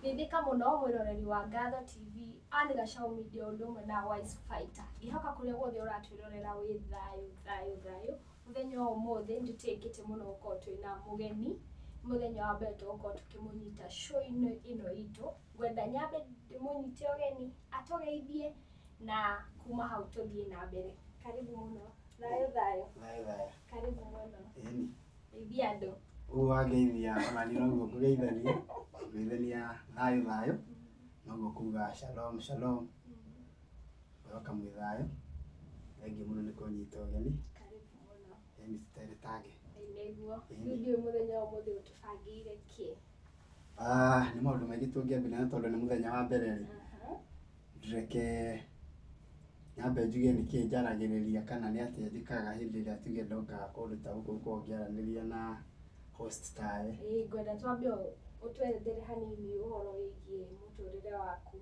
Nindika muno mwiroreri wa Ngatho TV ani Gacaũ Media ũndũmwe na Wise Fighter. Ihoka kuria guothe uratwirorera wi thayu. Muthenya ũmũthĩ ndutĩkĩte mũno gũkorwo twĩna mũgeni. Muthenya wa mbere tũgũkorwo tukĩmũnyita show-inĩ ĩno itũ. Ngwenda nyambe ndĩmũnyite ũgeni atũgeithie na kuma hau tũthiĩ na mbere. Karibu mũno. Thayu. Karibu mũno. Eni. Geithia andũ. Uwageithia ona ni no kugeithania. Kugeithania thayu. No kuga shalom. Welcome with thayu. Thank you mũno nĩ kũnyita ũgeni. Karibu mũno. Eni tũteretage. Nĩguo. Ndio mũthenya ũmũthĩ ũtũbangĩire kĩ? Nĩ maũndũ maingĩ tũngĩambĩrĩria tondũ nĩ mũthenya wa mbere rĩ. Ndreke nyambe njuge nĩkĩ njaragĩrĩria kana nĩ atĩa njĩkaga hĩndĩ ĩrĩa tuge ndoka kũndũ ta gũkũ gũkorwo ngĩaranĩria na host tawe. Ngwenda twambe ũtwerethere hanini ũhoro wĩgiĩ mũtũrĩre waku.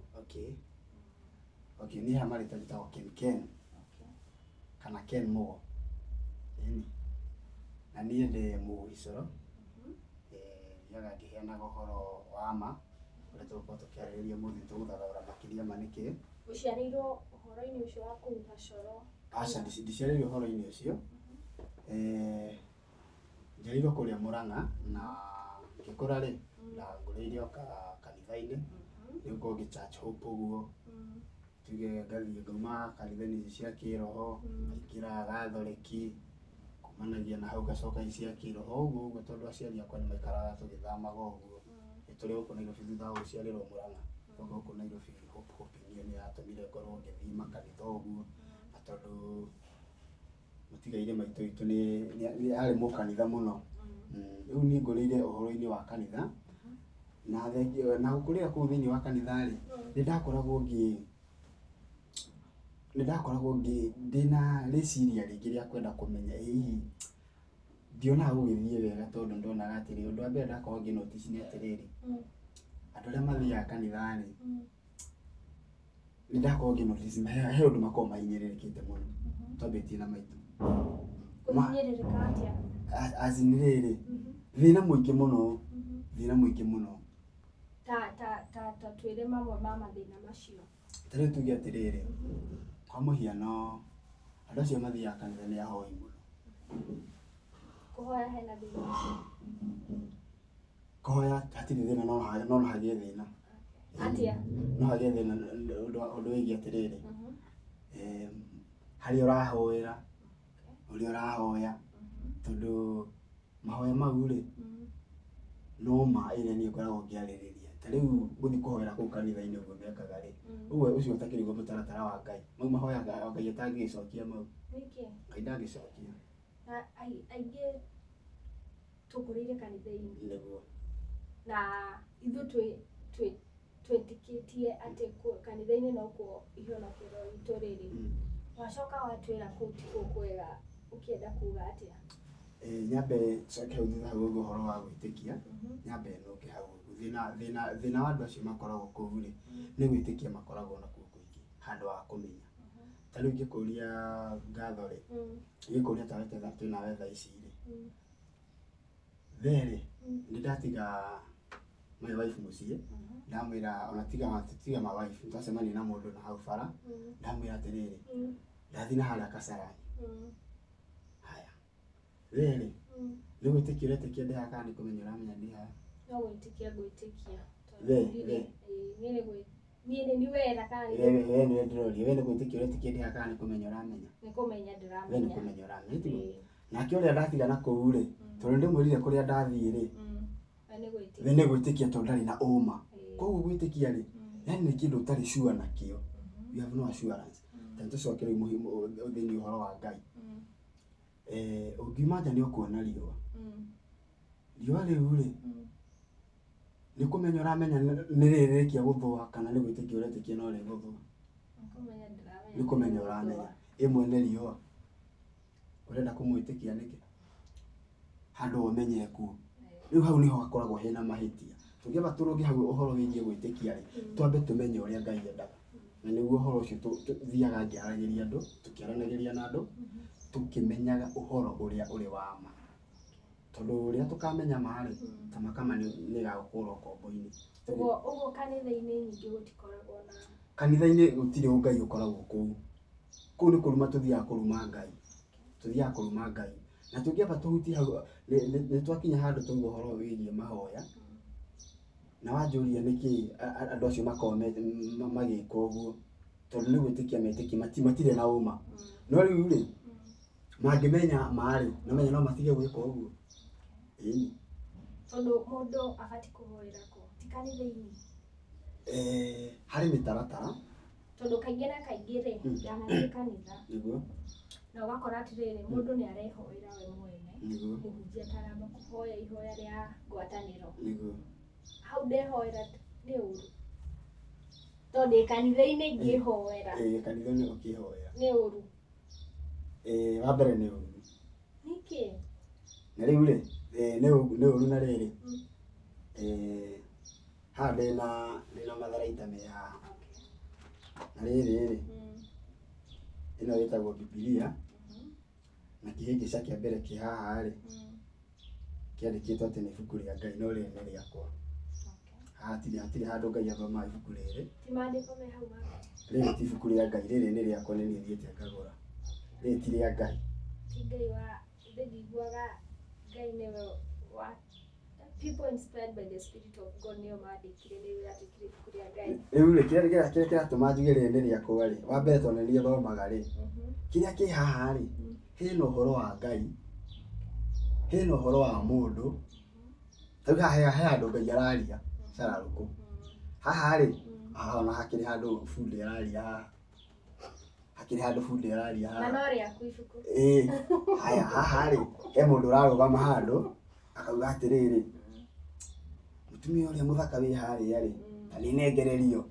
Okay, niĩ hamarĩtwa njĩtagwo Ken. Kana Ken Mugo. Eni. Na niĩ ndĩ Mũgĩcoro. Thiaga ngĩheanaga ũhoro wa ma ũrĩa tũgũkorwo tũkĩarĩrĩria mũthĩ tũgũthathaũra makĩria ma nĩkĩ. Ũciarĩirwo ũhoro-inĩ ũcio wa kũu Gacoro? Aca ndiciarĩirwo ũhoro-inĩ ũcio. Njiarĩirwo kũrĩa Mũrang'a na ngĩkũra rĩ ndakũrĩire o kanitha-inĩ nĩguo ngĩ-church hope ũguo. Tuge ngathiĩ ngauma kanitha-inĩ cia kĩroho ngaingĩra Gathoreki kumanagia na hau ngacoka cia kĩroho ũguo tondũ aciari akwa nĩ maikaraga tũgĩthamaga ũguo. Tũrĩ gũkũ Nairobi thutha wa gũciarĩrwo Mũrang'a. Tũgoka gũkũ Nairobi hope nĩ yatũmire ngorwo ngĩthiĩ makanitha ũguo na tondũ mũtigaire maitũ witũ nĩ arĩ mũkanitha mũno. Rĩu niĩ ngũrĩire ũhoro-inĩ wa kanitha na gũkũrĩra kũu thĩinĩ wa kanitha rĩ nĩndakoragwo ndĩna rĩciria rĩngĩ rĩa kwenda kũmenya hihi ndionaga gũgĩthiĩ wega tondũ ndonaga atĩrĩ ũndũ wa mbere ndakoragwo ngĩ-notice nĩ atĩrĩrĩ andũ arĩa mathiaga kanitha rĩ nĩndakoragwo ngĩ-notice he ũndũ makoragwo mahinyĩrĩrĩkĩte mũno twambĩtie na maitũ. Kũhinyĩrĩrĩka atĩa? Rĩrĩ thĩna mũingĩ mũno. Ta twĩre mamwe ma mathĩna macio. Ta rĩu tuge atĩrĩrĩ kwa mũhiano andũ acio mathiaga kanitha nĩ ahoi mũno. Kũhoya hena thĩna? Kũhoya hatirĩ thĩna no hagĩe thĩna. Atĩa? No hagĩe thĩna ũndũ wĩgiĩ atĩrĩrĩ harĩa ũrahoera ũrĩa ũrahoya tondũ mahoya mau rĩ no ma ĩrĩa niĩ ngoragwo ngĩarĩrĩria. Ta rĩu gũthiĩ kũhoera kũu kanitha-inĩ ũguo mekaga rĩ ũcio ũtakĩrĩguo mũtaratara wa Ngai. Mau mahoyaga Ngai atangĩgĩcokia mau. Nĩkĩ? Ngai ndangĩcokia. Na aingĩ tũkũrĩire kanitha-inĩ. Nĩguo. Na ithuĩ twĩtĩkĩtie atĩ kanitha-inĩ no kuo ihonokero ritũ rĩrĩ. Wacoka watwĩra kũu ti kũu kwega ũkĩenda kuga atĩa? Nyambe coke hau thutha hau ũhoro wa gwĩtĩkia nyambe nũke hau. Thĩna wa andũ acio makoragwo kũu rĩ nĩ gwĩtĩkia makoragwo nakuo kũingĩ handũ wa kũmenya. Ta rĩu ngĩkũria Ngatho rĩ ngĩkũria ta twĩna wetha ici rĩ therĩ nĩndatiga my wife mũciĩ ndamwĩra ona tiga my wife twacemania na mũndũ na hau bara ndamwĩra atĩrĩrĩ ndathiĩ na harĩa Kasarani. Haya therĩ nĩ gwĩtĩkia ũretĩkia ndĩ haha kana nĩ kũmenya ũramenya ndĩ haha? No gwĩtĩkia ngwĩtĩkia. Niĩ nĩ wera kana we nĩ ndĩroria we nĩ gwĩtĩkia ũretĩkia ndĩ haha kana nĩ kũmenya ũramenya? Nĩ kũmenya ndĩramenya. We nĩ kũmenya ũramenya. Nake ũrĩa ndatigana kũu rĩ tondũ ndĩmwĩrire kũrĩa ndathiĩ rĩ we nĩ gwĩtĩkia tondũ ndarĩ na ũma. Koguo gwĩtĩkia rĩ yani nĩ kĩndũ ũtarĩ sure nakĩo. You have no assurance. Ta tũcoke rĩu thĩinĩ ũhoro wa Ngai. Ũngiuma nja nĩ ũkuona riũa. Riũa rĩu rĩ nĩ kũmenya ũramenya nĩ rĩrĩkia gũthũa kana nĩ gwĩtĩkia ũretĩkia no rĩgũthũa? Nĩ kũmenya ũramenya. Ĩmwe nĩ riũa ũrenda kũmwĩtĩkia nĩkĩ handũ ũmenye kuo. Rĩu hau nĩho hakoragwo hena mahĩtia. Tũngĩamba tũrũnge hau ũhoro wĩgiĩ gwĩtĩkia rĩ twambe tũmenye ũrĩa Ngai endaga. Na nĩguo ũhoro ũcio tũthiaga ngĩaragĩria andũ tũkĩaranagĩria na andũ tũkĩmenyaga ũhoro ũrĩa ũrĩ wa ma. Tondũ ũrĩa tũkamenya marĩ ta makama nĩ gagũkũra ũkombo-inĩ. Ugo kanitha-inĩ nyingĩ gũtikoragwo na kanitha-inĩ gũtirĩ Ngai ũkoragwo kũu. Kũu nĩ kũruma tũthiaga kũruma Ngai. Tũthiaga kũruma Ngai. Na tũngĩamba tũhutie hau nĩ twakinya handũ tũigua ũhoro wĩgiĩ mahoya. Na wanjũria nĩkĩ andũ acio makoragwo magĩka ũguo, tondũ nĩ gwĩtĩkia metĩkia matirĩ na ũma. No rĩu rĩ, mangĩmenya marĩ, namenya no matige gwĩka ũguo. Ĩĩ. Tondũ mũndũ abatiĩ kũhoera kũ? Ti kanitha-inĩ? Harĩ mĩtaratara. Tondũ kaingĩ na kaingĩ rĩ, ndanathiĩ kanitha. Nĩguo. Na ũgakora atĩrĩrĩ, mũndũ nĩ arehoera we mwene. Nĩguo. Mũhunjia ataramba kũhoya ihoya rĩa ngwatanĩro. Nĩguo. Hau ndehoera nĩ ũru. Tondũ kanitha-inĩ ngĩhoera. Kanitha-inĩ ũkĩhoera. Nĩ ũru. Wa mbere nĩ ũru. Nĩkĩ? Na rĩu rĩ, nĩ ũru na rĩrĩ. Haha ndĩna matharaita me haha. Na rĩrĩ rĩ, ĩno ĩtagwo Bibilia. Na kĩhĩngĩca kĩa mbere kĩ haha rĩ, kĩandĩkĩtwo atĩ nĩ ibuku rĩa Ngai, no rĩrĩ nĩ rĩakwa. Hatirĩ handũ Ngai athomaga ibuku rĩrĩ. Ti maandĩko me hau ma. Rĩrĩ ti ibuku rĩa Ngai, rĩrĩ nĩ rĩakwa, nĩ niĩ thiĩte ngagũra. Rĩrĩ ti rĩa Ngai. Ti Ngai wa ndĩiguaga Ngai nĩwe wa people inspired by the Spirit of God nĩo maandĩkire nĩ wĩratĩkire ibuku rĩa Ngai. Rĩu rĩ, kĩrĩa kĩratũma njuge rĩrĩ nĩ rĩakwa rĩ, wa mbere tondũ nĩ niĩ thomaga rĩ, kĩrĩa kĩ haha rĩ, hena ũhoro wa Ngai, hena ũhoro wa mũndũ. Rĩu haha he handũ Ngai araria cararũkũ. Haha rĩ, ona hakĩrĩ handũ bundi araria haha. Hakĩrĩ handũ bundi araria haha. Na no rĩaku ibuku. Haya, haha rĩ, he mũndũ ũrarũgama handũ, akauga atĩrĩrĩ, mũtumia ũrĩa mũthaka wĩ harĩa rĩ, ta nĩnengererio,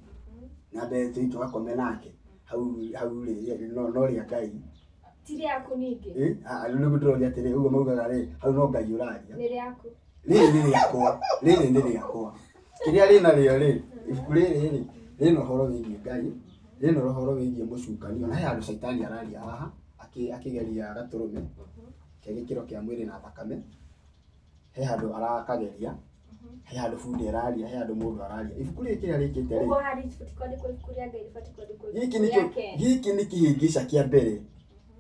na mbere tũgakome nake. Hau rĩ, no rĩa Ngai. Ti rĩaku ningĩ? Rĩu nĩguo ndĩroria atĩrĩrĩ, ũguo maugaga rĩ, hau no Ngai ũraria. Nĩ rĩaku. Rĩrĩ nĩ rĩakwa, rĩrĩ nĩ rĩakwa. Kĩrĩa rĩnarĩo rĩ, ibuku rĩrĩ rĩ, rĩna ũhoro wĩgiĩ Ngai, rĩna ũhoro wĩgiĩ mũcukani, ona he handũ Caitani araria haha, akĩgeria gatũrũme, kĩa gĩkĩro kĩa mwĩrĩ na thakame. He handũ arakageria, he handũ bundi araria, he handũ mũndũ araria. Ibuku rĩrĩ kĩrĩa rĩkĩte rĩ, ũguo harĩ ibatiĩ kwandĩkwo ibuku rĩa Ngai, rĩbatiĩ kwandĩkwo ibuku gĩkĩ nĩ kĩhĩngĩca kĩa mbere.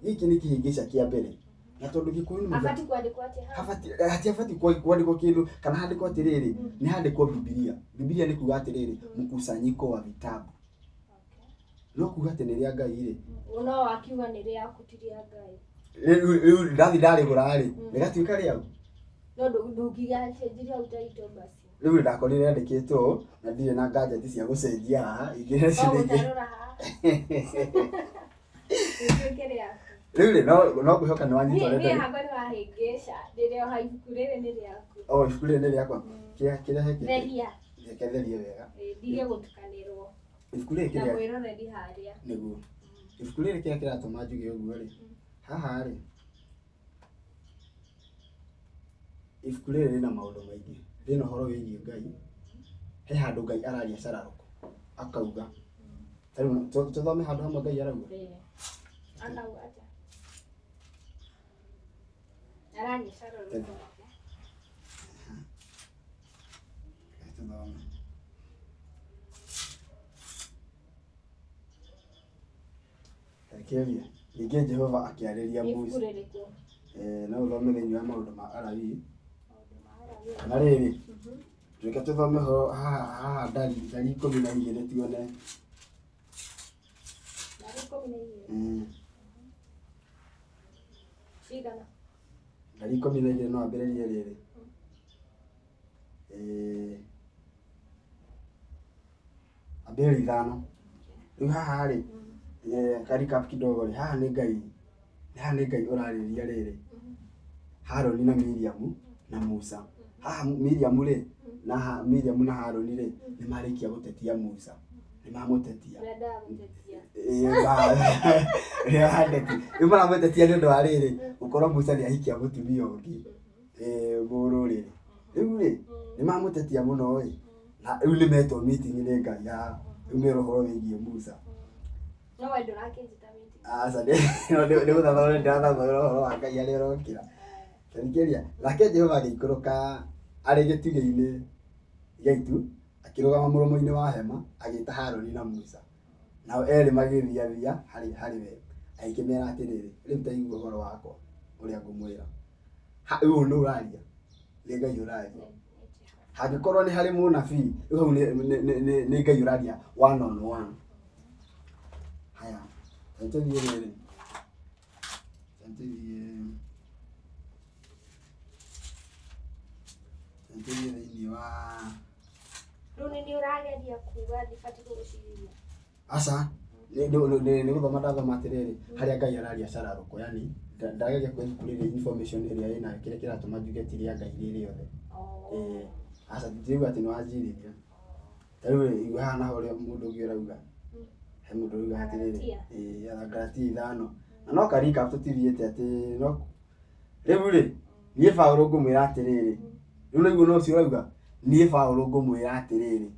Gĩkĩ nĩ kĩhĩngĩca kĩa mbere. Na tondũ Gĩkũyũ nĩ abatiĩ kwandĩkwo atĩa haha? Hatiabatiĩ kwandĩkwo kĩndũ kana handĩkwo atĩrĩrĩ, nĩ handĩkwo Bibilia. Bibilia nĩ kuga atĩrĩrĩ, mkusanyiko wa vitabu. No kuga atĩ nĩ rĩa Ngai rĩ. No akiuga nĩ rĩaku ti rĩa Ngai. Rĩu ndathi ndarĩgũra rĩ, rĩgatuĩka rĩaku. No ndũngiga cenjiria utaito basi. Rĩu ndakorire yandĩkĩtwo na ndirĩ na gadget cia gũcenjia haha, ingĩ ciringi. Rĩu rĩ, no ngũcoka nĩ wanyitwo rĩu. Niĩ hakwa nĩ wahĩngĩca, rĩrĩa ha ibuku rĩrĩ nĩ rĩaku. Ibuku rĩrĩ nĩ rĩakwa. Kĩrĩa hekĩte. Theria. Reke therie wega. Ndige gũtukanĩrwo. Ibuku rĩrĩ kĩrĩa. Na mwĩroreri harĩa. Nĩguo. Ibuku rĩrĩ kĩrĩa kĩratũma njuge ũguo rĩ. Haha rĩ. Ibuku rĩrĩ rĩna maũndũ maingĩ. Rĩna ũhoro wĩgiĩ Ngai. He handũ Ngai araria cararũkũ. Akauga. Rĩu tũthome handũ hamwe Ngai arauga. Akauga atia. Araria cararũkũ. Kĩria, ningĩ Jehova akĩarĩria Musa. No ũthome thĩinĩ wa maũndũ ma Alawii. Na rĩrĩ, reke tũthome haha Ndari 12 tuone. Ndari 12. Cigana? Ndari 12 no ambĩrĩrie rĩrĩ. Ambĩrĩrie 5. Rĩu haha rĩ, karikap kidogo rĩ, haha nĩ Ngai ũrarĩria rĩrĩ. Haroni na Miriamu na Musa. Haha Miriamu rĩ, Miriamu na Haroni rĩ, nĩ marĩkia gũtetia Musa. Nĩ mamũtetia. Nĩ maramũtetia nĩ ũndũ wa rĩrĩ, gũkorwo Musa nĩ ahikia mũtumia ũngĩ. Mũrũrĩrĩ. Rĩu rĩ, nĩ mamũtetia mũno ĩ. Na rĩu nĩ metwo meeting nĩ Ngai haha. Rĩu nĩ ũhoro wĩgiĩ Musa. No wendo rakĩnjĩta meeting. Aca nĩ gũthathora ndĩrathathora ũhoro wa Ngai arĩa ũrokĩra. Kĩrĩa nake Jehova agĩikũrũka arĩ gĩtugĩ-inĩ gĩaitu akirugama muromo-ini wa hema agita Haroni na Musa nao eri magithiathia hari we aikimera atiriri riu taigua horo wakwa uria ngumwira uyu ni uraria ni Ngai uraria hangikorwo ni hari munabii riu hau ni Ngai uraria 1-on-1 haya ntuthie riri ntuthie thĩinĩ wa rĩu nĩ ũrageria kuga ndibatiĩ kũgũcirĩria aca nĩ gũthoma ndathoma atĩrĩrĩ harĩa Ngai araria cararũkũ yani ndageria kwĩbukurĩria information ĩrĩa ĩna kĩrĩa kĩratũma njuge ti rĩa Ngai rĩrĩ othe aca ndiuga atĩ nĩ wanjirĩria tarĩu igua haha naho ũrĩa mũndũ ũngĩ ũrauga he mũndũ ũrauga atĩrĩrĩ ya Galatia 5 na no karika tũtithiĩte atĩ no rĩu rĩ niĩ Paulo ngũmwĩra atĩrĩrĩ rĩu nĩguo no cio ũrauga niĩ Paulo ngũmwĩra atĩrĩrĩ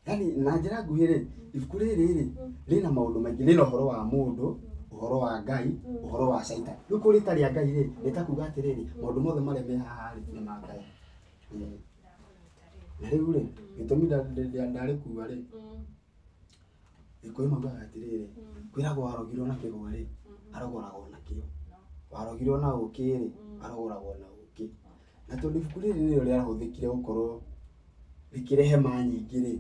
yani na njĩra nguhĩ rĩ ibuku rĩrĩ rĩ rĩna maũndũ maingĩ rĩna ũhoro wa mũndũ ũhoro wa Ngai ũhoro wa Saitani rĩu kũrĩ ta rĩa Ngai rĩ rĩtakuga atĩrĩrĩ maũndũ mothe marĩa me haha rĩ nĩ ma Ngai na rĩu rĩ gĩtũmi ndarĩkua rĩ Gĩkũyũ maugaga atĩrĩrĩ kwĩragwo warogirwo na kĩgwa rĩ arogoragwo na kĩo warogirwo na ũkĩ rĩ arogoragwo na ũkĩ na tondũ ibuku rĩrĩ nĩrĩo rĩahũthĩkire gũkorwo rĩkĩrehe ma nyingĩ rĩ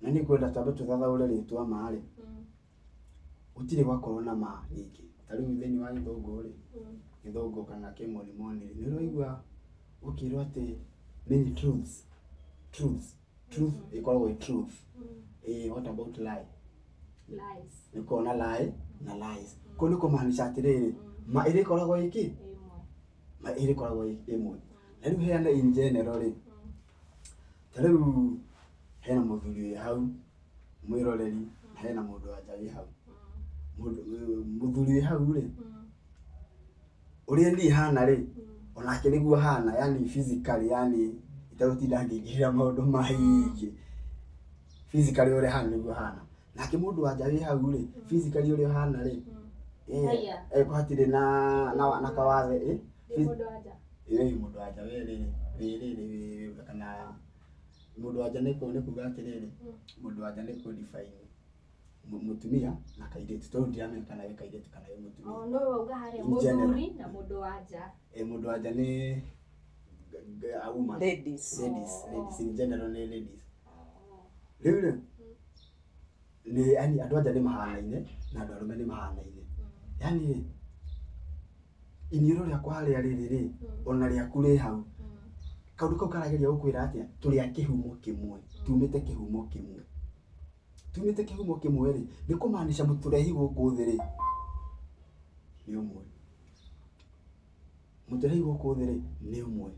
na nĩ kwenda twambe tũthathaũre rĩtwa ma rĩ gũtirĩ gwakorwo na ma nyingĩ tarĩu thĩinĩ wa Gĩthũngũ rĩ Gĩthũngũ kana kĩmonimoni rĩ nĩũraigua gũkĩrwo atĩ many truth ikoragwo i truth what about lie lies nĩ kuona lie na lies ko nĩ kũmaanisha atĩrĩrĩ ma ĩrĩ koragwo iki ma ĩrĩ koragwo ĩmwe na rĩu heana in general rĩ tarĩu hena mũthuri wĩ hau mwĩroreri hena mũndũ wanja wĩ hau mũthuri wĩ hau rĩ ũrĩa niĩ hana rĩ onake nĩguo hana yani physically yani itagũtinda ngĩingĩrĩra maũndũ maingĩ physically ũrĩa hana nĩguo hana nake mũndũ wanja wĩ hau rĩ physically ũrĩa hana rĩ hatirĩ na kawathe mũndũ wanja wĩ kana mũndũ wanja nĩ kuga atĩrĩrĩ mũndũ wanja nĩ kũ-define mũtumia na kairĩtu tondũ ndiramenya kana wĩ kairĩtu kana wĩ mũtumia no wauga harĩa mũthuri na mũndũ wanja mũndũ wanja nĩ a woman ladies in general nĩ ladies rĩu rĩ nĩ yani andũ anja nĩ mahanaine na andũ arũme nĩ mahanaine yani iniũrũ rĩakwa harĩa rĩrĩ rĩ ona rĩaku rĩ hau kaũndũ kau karageria gũkwĩra atĩa tũrĩ a kĩhumo kĩmwe tumĩte kĩhumo kĩmwe rĩ nĩ kũmaanisha mũtũrehi gũkũ thĩ rĩ nĩ ũmwe mũtũrehi gũkũ thĩ rĩ nĩ ũmwe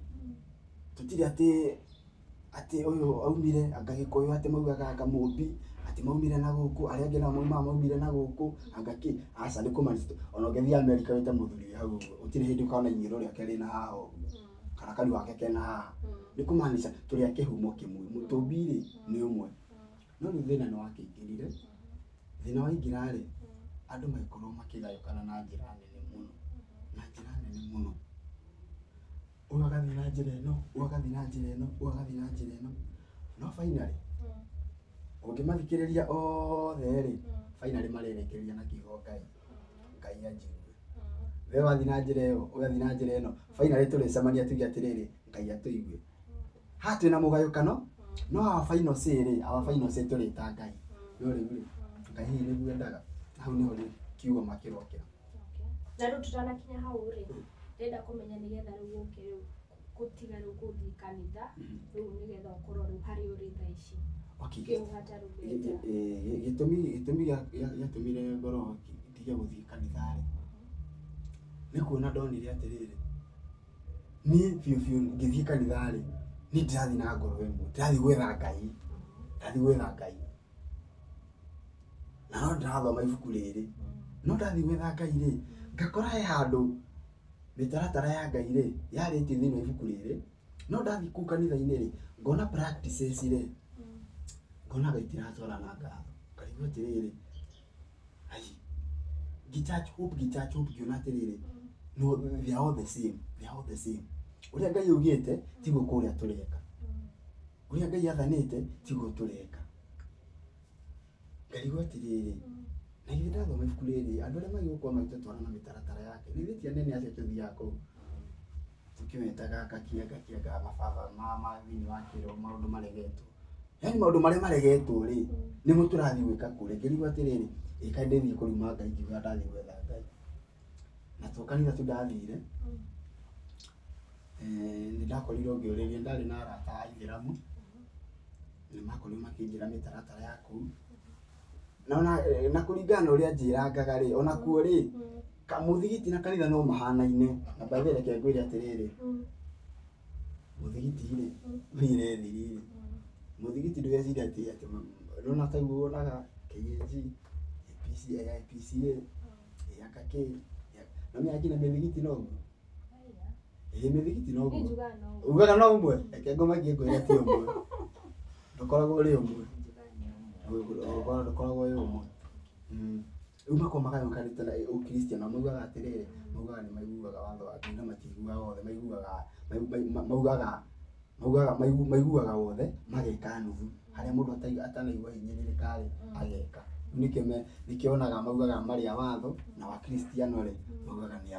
tũtirĩ atĩ ũyũ aumire anga Gĩkũyũ atĩ maugaga anga Mũmbi atĩ maumire na gũkũ arĩa angĩ nao maumire na gũkũ anga kĩ aca nĩ kũmaanisha ona ũngĩthiĩ America wĩte mũthuri hau ũtirĩ hĩndĩ ũkona iniũrũ rĩake rĩna haha kana kanua wake kena haha nĩ kũmaanisha tũrĩ a kĩhumo kĩmwe mũtũmbi rĩ nĩ ũmwe no rĩu thĩna nĩ wakĩingĩrire thĩna waingĩra rĩ andũ magĩkorwo makĩgayũkana na njĩra nene mũno ũyũ agathiĩ na njĩra ĩno ũyũ agathiĩ na njĩra ĩno no finally ũngĩmathikĩrĩria othe rĩ finally marerekeria na kiugo Ngai anjigue we wathiĩ na njĩra ĩyo ũgathiĩ na njĩra ĩno finally tũrĩcemania tuge atĩrĩrĩ Ngai atũigue haha twĩna mũgayũkano no our final say tũrĩta Ngai no rĩu rĩ Ngai hihi nĩguo endaga hau nĩho rĩ kiugo makĩrokera na rĩu tutanakinya hau rĩ ndĩrenda kũmenya nĩgetha rĩu ũke rĩu gũtiga rĩu gũthiĩ kanitha rĩu nĩgetha ũkorwo rĩu harĩ ũrĩ thaa ici gĩtũmi gĩatũmire ngoro ndige gũthiĩ kanitha rĩ nĩ kuona ndonire atĩrĩrĩ niĩ biũ ngĩthiĩ kanitha rĩ niĩ ndĩrathiĩ na ngoro ĩmwe ndĩrathiĩ gwetha Ngai na no ndĩrathoma ibuku rĩrĩ no ndathiĩ gwetha Ngai rĩ ngakora he handũ mĩtaratara ya Ngai rĩ yarĩtio thĩinĩ wa ibuku rĩrĩ no ndathiĩ kũu kanitha-inĩ rĩ ngona practices rĩ ngona gaitiracora na ngatho karigwo atĩrĩrĩ gichurch hope ngĩona atĩrĩrĩ no they are all the same ũrĩa Ngai augĩte tiguo kũrĩa tũreka uria Ngai athanite tiguo tureka ngai gwatiriri na githĩ ndathoma ibuku rĩrĩ andũ arĩa magĩgũkorwo magĩtũtwara na mĩtaratara yake nĩ thĩtia nene acio tũthiaga kũu tukĩmetaga gakianga mababa ma thĩinĩ wa kĩro maũndũ maregetwo yani maũndũ marĩa maregetwo rĩ nĩmo tũrathiĩ gwĩka kũrĩa ngĩrigwo atĩrĩrĩ ĩka ndĩthiĩ kũruma Ngai ngiuga ndathiĩ gwetha Ngai na tũkanitha tũndathire nĩ ndakorirwo ngĩũrĩria ndarĩ na arata a Ithĩramu nĩ makorirwo makĩnjĩra mĩtaratara ya kũu na kũringana na ũrĩa njĩrangaga rĩ ona kuo rĩ mũthigiti na kanitha no mahanaine na Bible reke ngwĩre atĩrĩrĩ mũthigiti rĩ wĩre thiri mũthigiti ndweciria atĩ rona taiguo wonaga KAG PCA yakake na mimi akina mĩthigiti no mĩthigiti no ugaga no ũmwe reke ngomagie ngwĩre ti ũmwe ndokoragwo ũrĩ ũmwe ndokoragwo ũrĩ ũmwe uma kwa magayo kanitha ukristiano maugaga atĩrĩrĩ maugaga nĩ maiguaga watho wa Ngai na matiguaga wothe maiguaga wothe mageka nuthu harĩa mũndũ atanaigua hinyĩrĩrĩka ageka nikionaga maugaga marĩa watho na wa kristiano rĩ maugaga nĩ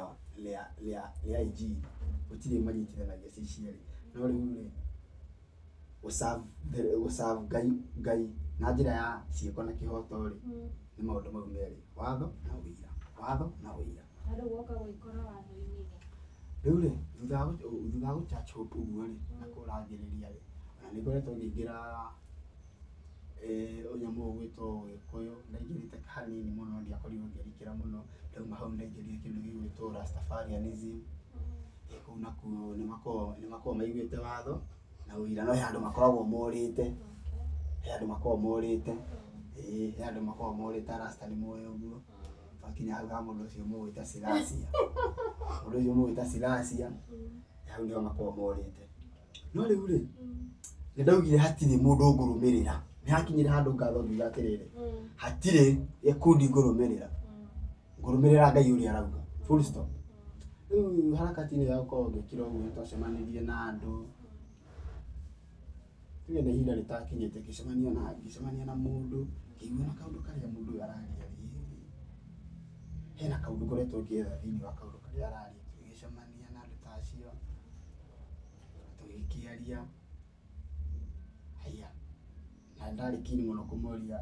IG gũtirĩ manyitithanagia ciciarĩ no rĩu rĩ gũserve Ngai na njĩra ya ciĩko na kĩhoto rĩ nĩ maũndũ mau merĩ watho na ũira Rĩu woka gwĩkora watho-inĩ rĩu rĩ thutha wa church hope ũguo rĩ na kũrangĩrĩria rĩ na nĩ ngoretwo ngĩingĩra ũnyamũ ũgwĩtwo Gĩkũyũ ndaingĩrĩte hanini mũno ndiakorirwo ngĩrikĩra mũno ndauma hau ndaingĩrire kĩndũ gĩgwĩtwo Rastafarianism kũu nakuo nĩ makoragwo maiguĩte watho na ũira no he andũ makoragwo morĩte he andũ makoragwo morĩte Rasta nĩ moyo ũguo twakinya hau ha mũndũ ũcio mũgwĩta Silasia hau nĩho makoragwo morĩte no rĩu rĩ nĩ ndaugire hatirĩ mũndũ ngũrũmĩrĩra nĩ hakinyire handũ ngatho ngiuga atĩrĩrĩ hatirĩ gĩkundi ngũrũmĩrĩra Ngai ũrĩa arauga full stop rĩu harakati-inĩ ya gũkorwo ngĩkĩra ũguo twacemanirie na andũ tuge nĩ ihinda rĩtakinyĩte ngĩcemania na mũndũ ngĩigua na kaũndũ karĩa mũndũ ũyũ araria hena kaũndũ ngoretwo ngĩetha thĩinĩ wa kaũndũ karĩa araria tũgĩcemania na andũ ta acio tũgĩkĩaria haya na ndarĩ kini mũno kũmoria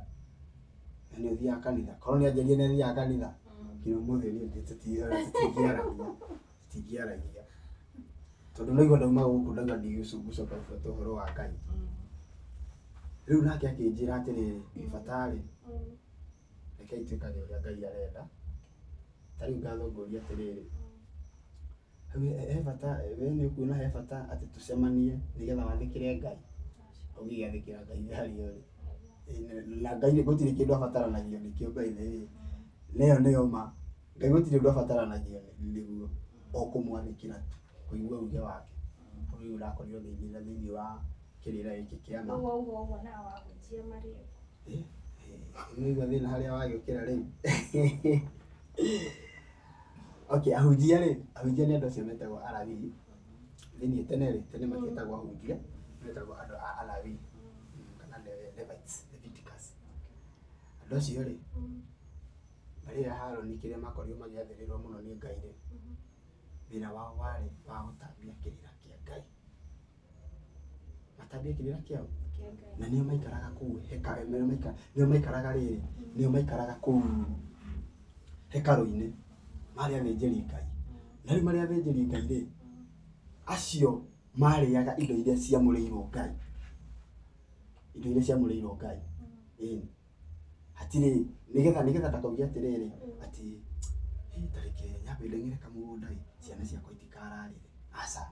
na nĩ ũthiaga kanitha korwo nĩ anjĩrie nĩ thiaga kanitha kĩrĩ mũthĩ nĩ tũtingĩaragia tondũ naigua ndauma gũkũ ndauga ndigũcoka gũbuata ũhoro wa Ngai rĩu nake akĩnjĩra atĩrĩrĩ gĩbatarĩ reke ituĩkage ũrĩa Ngai arenda ta rĩu ngathongũria atĩrĩrĩ he bata we nĩ kuona he bata atĩ tũcemanie nĩgetha wathĩkĩre Ngai ũgĩgathĩkĩra Ngai harĩa ũrĩ na Ngai gũtirĩ kĩndũ abataranagia nĩkĩo Ngai nĩyo nĩyo ma Ngai gũtirĩ ũndũ abataranagia nĩguo o kũmwathĩkĩra tu kũigua uge wake ũrĩa ũrakorirwo thĩinĩ wa kĩrĩra gĩkĩ kĩa ma ũguo na wagũjia marĩo nĩguo thĩna harĩa wagĩũkĩra rĩu okay ahunjia nĩ andũ acio metagwo Alawii thĩinĩ tene magĩtagwo ahunjia metagwo andũ a Alawii kana Leviticus andũ acio rĩ marĩ Harũni kĩrĩa makorirwo magĩathĩrĩrwo mũno nĩ Ngai rĩ wĩra wao warĩ wa gũtambia kĩrĩra kĩa Ngai matambia kĩrĩra kĩao na nĩo maikaraga kũu nĩo maikaraga rĩrĩ nĩo maikaraga kũu hekarũ-inĩ marĩ athĩnjĩri Ngai na rĩu marĩ athĩnjĩri Ngai rĩ acio marĩaga indo iria ciamũrĩirwo Ngai hatirĩ nĩgetha ndakauge atĩrĩrĩ atĩ tarĩke nyambe ndeng'ere kamũgũnda ciana ciakwa itikararĩre aca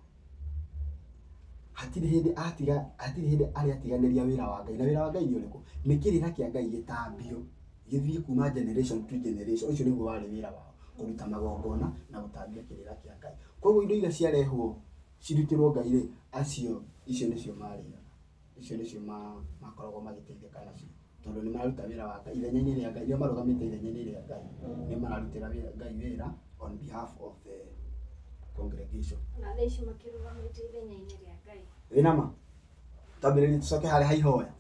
hatirĩ hĩndĩ arĩ atiganĩria wĩra wa Ngai na wĩra wa Ngai nĩ ũrĩkũ nĩ kĩrĩra kĩa Ngai gĩtambio gĩthiĩ kuma generation to generation ũcio nĩguo warĩ wĩra wao kũruta magongona na gũtambia kĩrĩra kĩa Ngai koguo indo iria ciarehwo cirutĩrwo Ngai rĩ icio nĩcio marĩaga icio nĩcio makoragwo magĩteithĩka nacio tondũ nĩ mararuta wĩra wa Ngai ithenya-inĩ rĩa Ngai nĩo marũgamĩte ithenya-inĩ rĩa Ngai nĩ mararutĩra Ngai wĩra on behalf of the congregation na thaici makĩrũgamĩte ithenya-inĩ rĩa Ngai wĩna ma Tabirĩrie tucoke harĩa ha ihoya.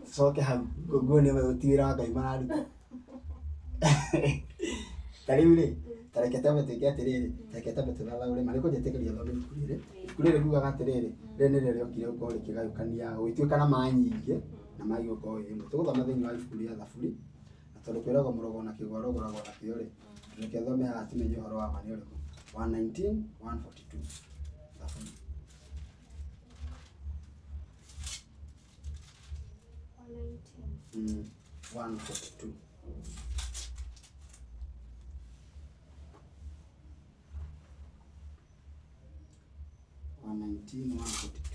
Tucoke hau. Nguo nĩ ũtigĩra Ngai mararuta. Tarĩu rĩ, tareke tambe twĩke atĩrĩrĩ, tareke tambe tũthathaũre marĩkũ njĩtĩkĩria thome ibuku rĩrĩ. Ibuku rĩrĩ kuugaga atĩrĩrĩ, rĩrĩ nĩrĩo rĩokire gũkorwo rĩkĩgayũkania gũgĩtuĩka na maa nyingĩ na magi gũkorwo ĩmwe. Tũgũthoma thĩinĩ wa ibuku rĩa Thaburi, na tondũ kwĩragwo mũrogo na kĩgwa rogoragwo nakĩo rĩ, reke thome haha tumenye ũhoro wa ma nĩ ũrĩkũ. 119:142 Thaburi. 142.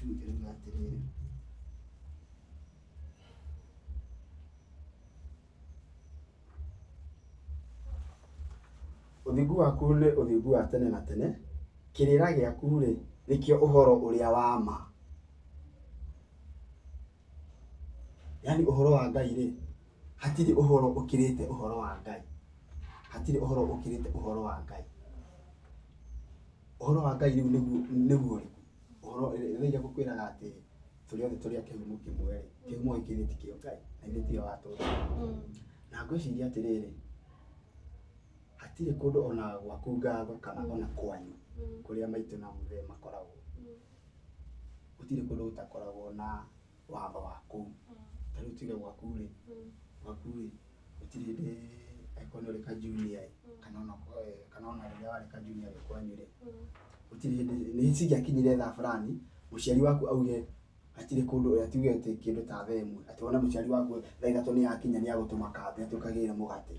Ĩrauga atĩrĩrĩ. Ũthingu waku nĩ ũthingu wa tene na tene, kĩrĩra gĩaku rĩ nĩkĩo ũhoro ũrĩa wa ma. Yani ũhoro wa Ngai rĩ, hatirĩ ũhoro ũkĩrĩte ũhoro wa Ngai. Hatirĩ ũhoro ũkĩrĩte ũhoro wa Ngai. Ũhoro wa Ngai rĩu nĩguo rĩ. Ũhoro rĩrĩa gũkwĩraga atĩ tũrĩ othe tũrĩ a kĩhumo kĩmwe rĩ, kĩhumo gĩkĩ nĩ kĩo Ngai na ithuĩ tio watũũra. Na ngwĩciria atĩrĩrĩ, hatirĩ kũndũ ona gwaku ngatho kana ona kwanyu kũrĩa maitũ na mũthee makoragwo. Gũtirĩ kũndũ gũtakoragwo na watho wa kũu. Tarĩu tuge gwaku rĩ, gũtirĩ hĩndĩ angĩkorwo nĩ ũrĩ ka junior kana ona rĩrĩa warĩ ka junior kwanyu rĩ, gũtirĩ hĩndĩ nĩ cingĩakinyire thaa fulani mũciari waku auge hatirĩ kũndũ atuge atĩ kĩndũ ta thaa ĩmwe atĩ wona mũciari waku thaa ithatũ nĩ yakinya nĩ agũtũma kambĩ atĩ ũkagĩre mũgate.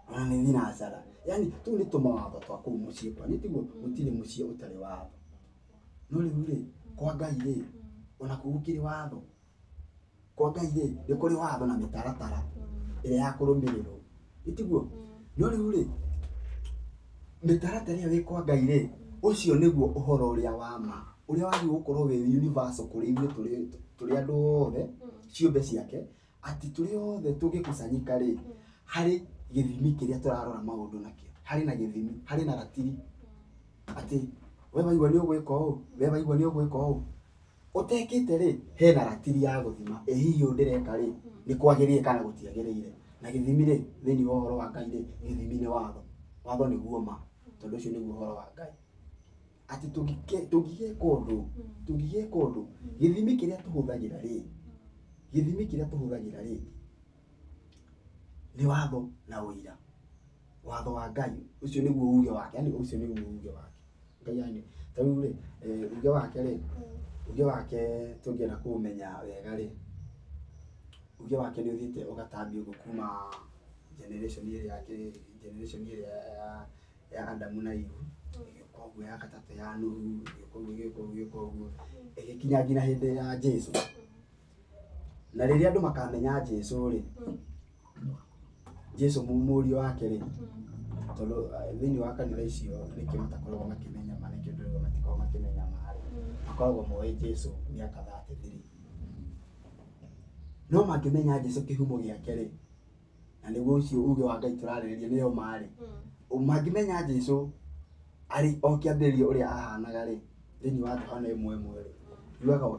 Ona nĩ thinacara. Yani tũu nĩ tũmawatho twa kũu mũciĩ kwanyu, tiguo gũtirĩ mũciĩ ũtarĩ watho. No rĩu rĩ, kwa Ngai rĩ, ona kũu gũkĩrĩ watho. Kwa Ngai rĩ, nĩ kũrĩ watho na mĩtaratara ĩrĩa ya kũrũmĩrĩrwo. Tiguo. No rĩu rĩ, mĩtaratara ĩyo ĩ kwa Ngai rĩ, ũcio nĩguo ũhoro ũrĩa wa ma. Ũrĩa wagĩrĩirwo gũkorwo wĩ universal kũrĩ ithuĩ tũrĩ andũ othe, ciũmbe ciake, atĩ tũrĩ othe tũngĩkusanyika rĩ, harĩ gĩthimi kĩrĩa tũrarora maũndũ nakĩo. Harĩ na gĩthimi, harĩ na ratiri. Atĩ we waigua nĩ ũgwĩka ũũ, we waigua nĩ ũgwĩka ũũ. Ũtekĩte rĩ, hena ratiri ya gũthima. Ĩ hihi ũũ ndĩreka rĩ, nĩ kwagĩrĩire kana gũtiagĩrĩire. Na gĩthimi rĩ, thĩinĩ wa ũhoro wa Ngai rĩ, gĩthimi nĩ watho. Watho nĩguo ma. Tondũ ũcio nĩguo ũhoro wa Ngai. Atĩ tũngĩgĩka ũndũ, gĩthimi kĩrĩa tũhũthagĩra rĩ, nĩ watho na ũira. Watho wa Ngai, ũcio nĩguo uge wake, yani ũcio nĩguo uge wake. Ngai yani, tarĩu rĩ, uge wake tũngĩenda kũmenya wega rĩ, uge wake nĩ ũthiĩte ũgatambia ũguo kuma generation ĩrĩa ya Adamu na Eve, ũguo ya gatatũ ya Nuhu, ũguo ĩgĩkinya nginya hĩndĩ ya Jesũ. Na rĩrĩa andũ makamenya Jesũ rĩ, Jesũ mũriũ wake rĩ, tondũ thĩinĩ wa kanitha icio nĩkĩo matakoragwo makĩmenya ma, nĩkĩo ndũrĩrĩ matikoragwo makĩmenya ma rĩ, makoragwo moĩ Jesũ mĩaka 33. No mangĩmenya Jesũ kĩhumo gĩake rĩ, na nĩguo ũcio uge wa Ngai tũrarĩrĩria nĩyo marĩ, mangĩmenya Jesũ arĩ o kĩambĩrĩria ũrĩa ahanaga rĩ, thĩinĩ wa Johana 1:1 rĩ,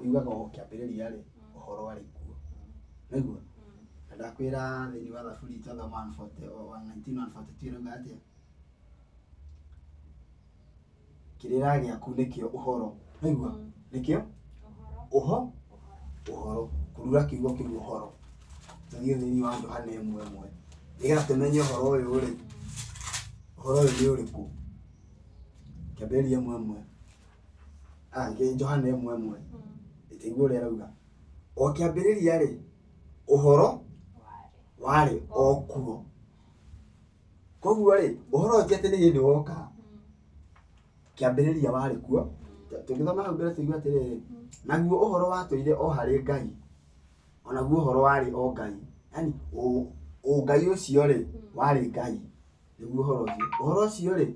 yugaga o kĩambĩrĩria rĩ, ũhoro arĩ kuo. Naiguo? Na ndakwĩra thĩinĩ wa Thaburi twathoma 119:142 ĩrauga atĩa? Kĩrĩra gĩaku nĩkĩo ũhoro. Naiguo? Nĩkĩo? Ũhoro. Kurura kiugo kĩu ũhoro. Tũthiĩ thĩinĩ wa Johana 1:1. Nĩgetha tũmenye ũhoro ũyũ rĩ, ũhoro ũyũ nĩ ũrĩkũ? Kĩambĩrĩria 1:1. Johana 1:1. Ĩteigua ũrĩa arauga. O kĩambĩrĩria rĩ, ũhoro warĩ o kuo. Koguo rĩ, ũhoro ũcio atĩ nĩ hĩndĩ woka, kĩambĩrĩria warĩ kuo. Tũngĩthoma hau mbere tũigua atĩrĩrĩ, naguo ũhoro watũire o harĩ Ngai, onaguo ũhoro warĩ o Ngai. Yani Ngai ũcio rĩ, warĩ Ngai. Nĩguo ũhoro ũcio. Ũhoro ũcio rĩ,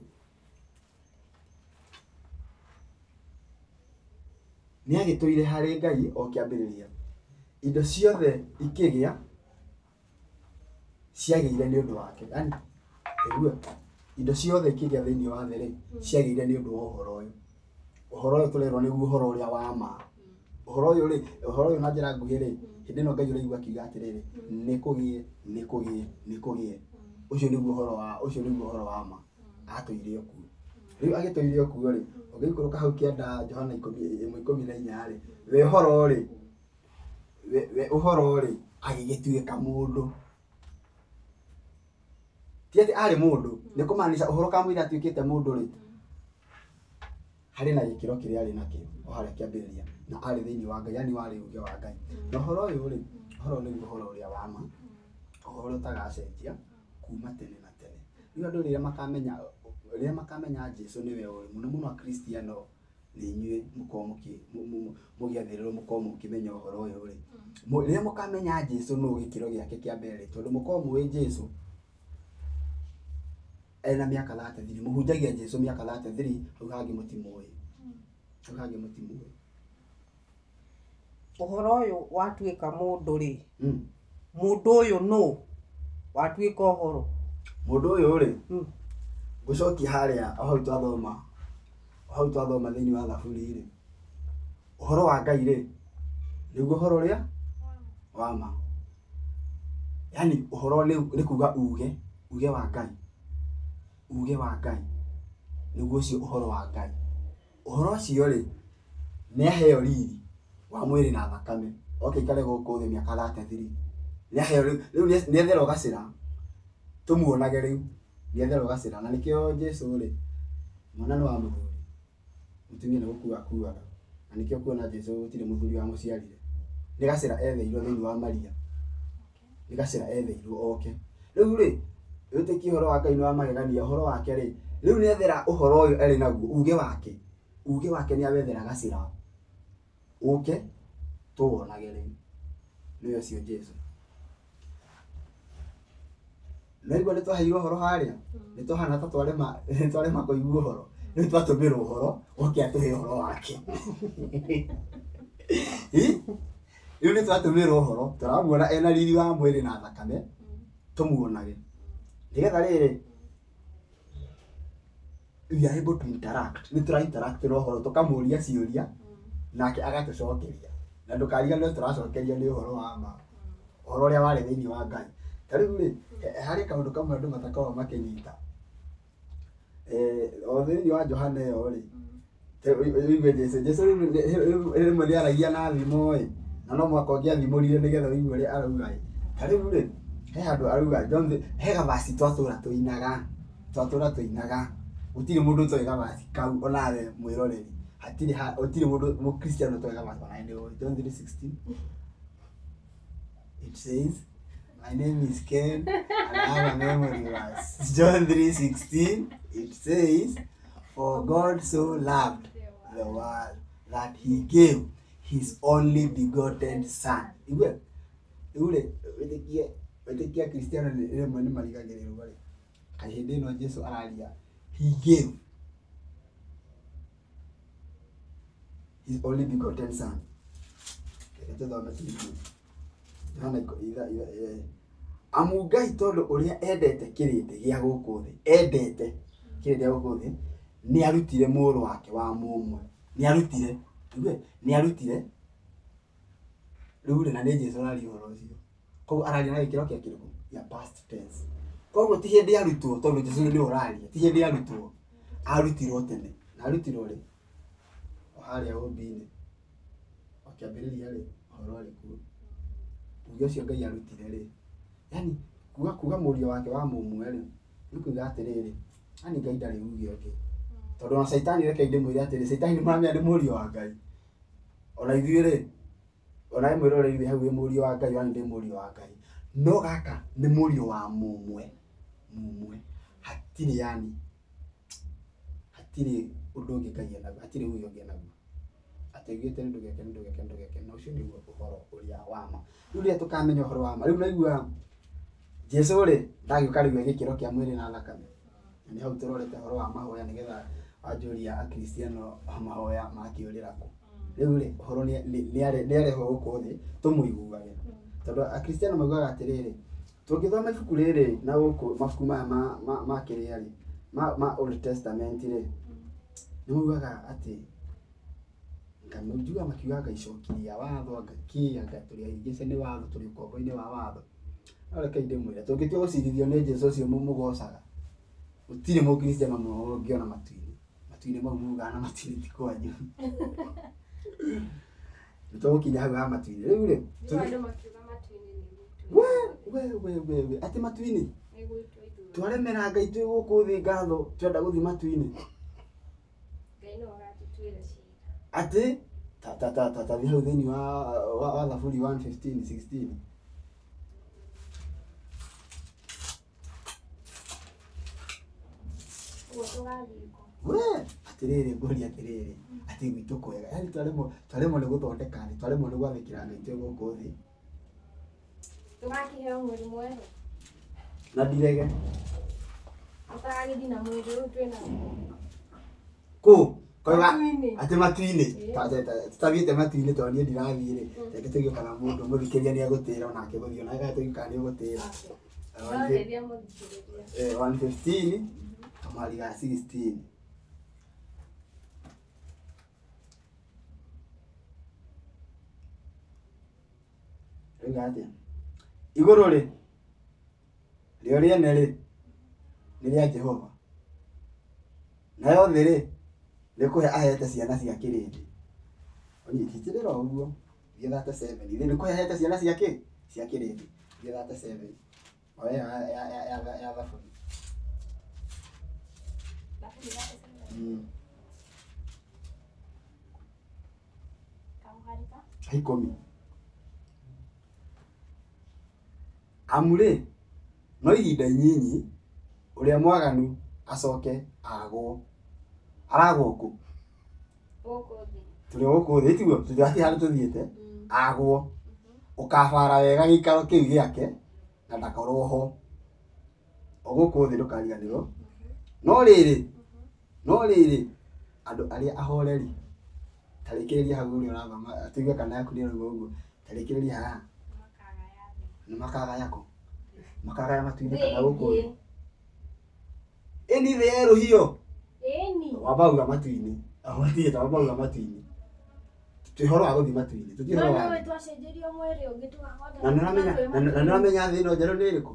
nĩ agĩtũire harĩ Ngai o kĩambĩrĩria. Indo ciothe ikĩgĩa ciagĩire nĩ ũndũ wake. Yani indo ciothe ikĩgĩa thĩinĩ wa thĩ rĩ, ciagĩire nĩ ũndũ wa ũhoro ũyũ. Ũhoro ũyũ tũrerwo nĩguo ũhoro ũrĩa wa ma. Uhoro uyu na njira nguhi ri hindi no Ngai uraigua kiuga atiriri nikugie ucio niguo uhoro wa ma atuire okuo riu agituire okuo ri ungikuruka hau kienda Johana 1:14 ri we uhoro ri agigituika mundu tiati ari mundu nikumaanisha uhoro kamwira atuikite mundu ri hari na gikiro kiria ari nakio o haria kiambiriria na ari thiini wa Ngai yani wari uge wa Ngai na uhoro uyu ri uhoro ni uhoro uria wa ma uhoro utagacenjia kuma tene na tene riu andu riria makamenya Jesu niwe uri muno akristiano ni inyue mugiathirirwo mukorwo mukimenya uhoro uyu ri riria mukamenya Jesu no gikiro giake kia mbere tondu mukorwo muwi Jesu ena miaka 33 muhunjagia Jesu miaka 33 hau hangi mutimoi uhoro uyu watuika mundu ri mundu uyu no watuika uhoro mundu uyu ri gucokia haria hau twathoma thiini wa thaburi ri uhoro wa Ngai ri niguo uhoro ria wa ma yani uhoro ni kuga uge wa Ngai niguo cio uhoro wa Ngai uhoro ucio ri ni aheo riri wa mwiri na thakame ikare guku thi miaka 33 ni aheo riu ni ethera ugacira tumuonage riu ni ethera ugacira na nikio Jesu ri mwana no wa muthuri mutumia ni gukuaga na nikio kuona Jesu gutire muthuri wa muciarire ni gacira etheirwo thiini wa Maria ni gacira etheirwo oke riu ri uteki uhoro wa Ngai ni wa magegania uhoro wake ri riu ni ethera uhoro uyu eri naguo uge wake ni awethera gacira uke tuwonage riu niwe cio Jesu naigua ni twaheirwo uhoro haria ni tuhana ta twarema kuigua uhoro ni twatumirwo uhoro oke atuhe uhoro wake riu ni twatumirwo uhoro turamuona ena riri wa mwiri na thakame tumuonage nigetha riri we are able to interact ni interact na uhoro tukamuria ciuria nake agatucokeria na ndukariganirwo turacokeria ni uhoro wa ma uhoro uria wari thiini wa Ngai tariu ri hari kaundu kamwe andu matakorwo makinyita o thiini wa Johana yo ri iwe Jesu rimwe ni aragia na thimo na no mwaka ungiathimurire nigetha wigue uria arauga tariu ri he andu arauga John he gabasi twatura tuinaga utiri mundu toiga basi kau onawe mwiroreri utiri mundu mukristiano toiga basi onaende John 3:16 it says my name is Ken and I have a memory verse. John 3:16 it says for God so loved the world that he gave his only begotten son. Iwe wetekia Kristiano rimwe ni marigagiriro bari kahindi no Jesu araria he gave his only begotten son. Amungai tondu uria endete kirindi gia guku thi ni arutire muru wake wa mumwe ni arutire riu na ni Jesu araria uhoro ucio koguo araria na gikiro kia kiriku ya past tense koguo ti hindi arutwo tondu Jesu ni uraria ti hindi arutirwo tene na arutirwo ri o haria umbini okiambiriria ri uhoro ri ku uge ucio Ngai arutire ri yani kuga murio wake wa mumwe ri ni kuga atiriri ani Ngai ndari uge ungi tondu na Saitani reke ndimwire atiri Saitani mamia ndi murio wa Ngai ona ithuĩ ri ona mwiroreri hau wi murio wa Ngai wani ndi murio wa Ngai no gaka ni murio wa mumwe hatiri undu ungi Ngai enaguo hatiri uge ungi enaguo atigite ndugeke na ucio ni uhoro uria wa ma riu ria tukamenya uhoro wa ma riu naigua Jesu ri ndagiuka riu gikiro kia mwiri na thakame ni hau turorete uhoro wa mahoya nigetha anjuria akristiano mahoya makiurira ku riu ri uhoro ni areho guku thi tumuiguage tondu akristiano maugaga atiriri tungithoma ibuku riri na guku mabuku maya ma kiria ri ma Old Testament ri ni maugaga ati ngamujua makiuga ngaicokiria watho ngakia turi aingĩce nĩ watho turi kombo-inĩ wa watho areke inde mwĩra tũngĩtua gũcirithio nĩ Jesũ ũcio mũgocaga gũtirĩ mũkristiano ũngĩona matu-inĩ mau mugaga na matu-inĩ ti kwanyu nĩtũgũkinya hau ha matu-inĩ rĩu rĩ andũ makiuga matu-inĩ nĩ we ati matu-inĩ twaremera Ngai twĩ gũkũ thĩ ngatho twenda gũthiĩ matu-inĩ Ngai no agatũtuĩra ciira ati tathi hau thĩinĩ wa Thaburi 1:15-16 we atirĩrĩ ngũri atirĩrĩ ati gwitũ kwega yani twaremwo nĩ gũthondeka thĩ twaremwo nĩ gwathĩkĩra Ngai twĩ gũkũ thĩ tũgakĩheo mwĩrĩ mwerũ na ndirege ũtagagĩthi na mwĩrĩ ũyũ twĩna kũ koiga matu-inĩ ati matu-inĩ tũtathiĩte matu-inĩ tondũ niĩ ndirathiĩ rĩ reke tũgĩũkaga mũndũ mũthikĩria nĩ egũtĩra ona akĩgũthiĩ ona gagatuĩka nĩ ũgũtĩra no rĩrĩa mũthikĩrĩria 1:15 kamari ga 16 rĩu atĩa igũrũ rĩ rĩo rĩene rĩ nĩ rĩa Jehova nayo thĩ rĩ nĩ kũhe ahete ciana cia kĩrĩndĩ ũnyitirĩra ũguo thiĩ 37 thĩ nĩ kũhe ahete ciana cia kĩrĩndĩ thiĩ 37 oya ya Thaburi ikũmi amurĩ no ihinda inyinyi ũrĩa mwaganu acoke agwo aragwo kũ tũrĩ gũkũ thĩ tiguo tũtirati handũ tũthiĩte agwo ũkabara wega gĩikaro kĩu gĩake na ndakorwo ho gũkũ thĩ ndũkariganĩrwo no rĩrĩ andũ arĩa ahoreri tarĩkĩrĩria hau ũrĩa ũrathoma tuigue kana yaku nĩ ũrauga ũguo tarĩkĩrĩria haha nĩ makagaya kũ makagaya matu-inĩ kana gũkũ thĩ ĩni thĩ yerũhio wambauga matu-inĩ ahotĩte wambauga matu-inĩ twĩhoro wa gũthiĩ matu-inĩ tũtiũhoro wa na nĩramenya thĩ ĩno njerũ nĩ ĩrĩkũ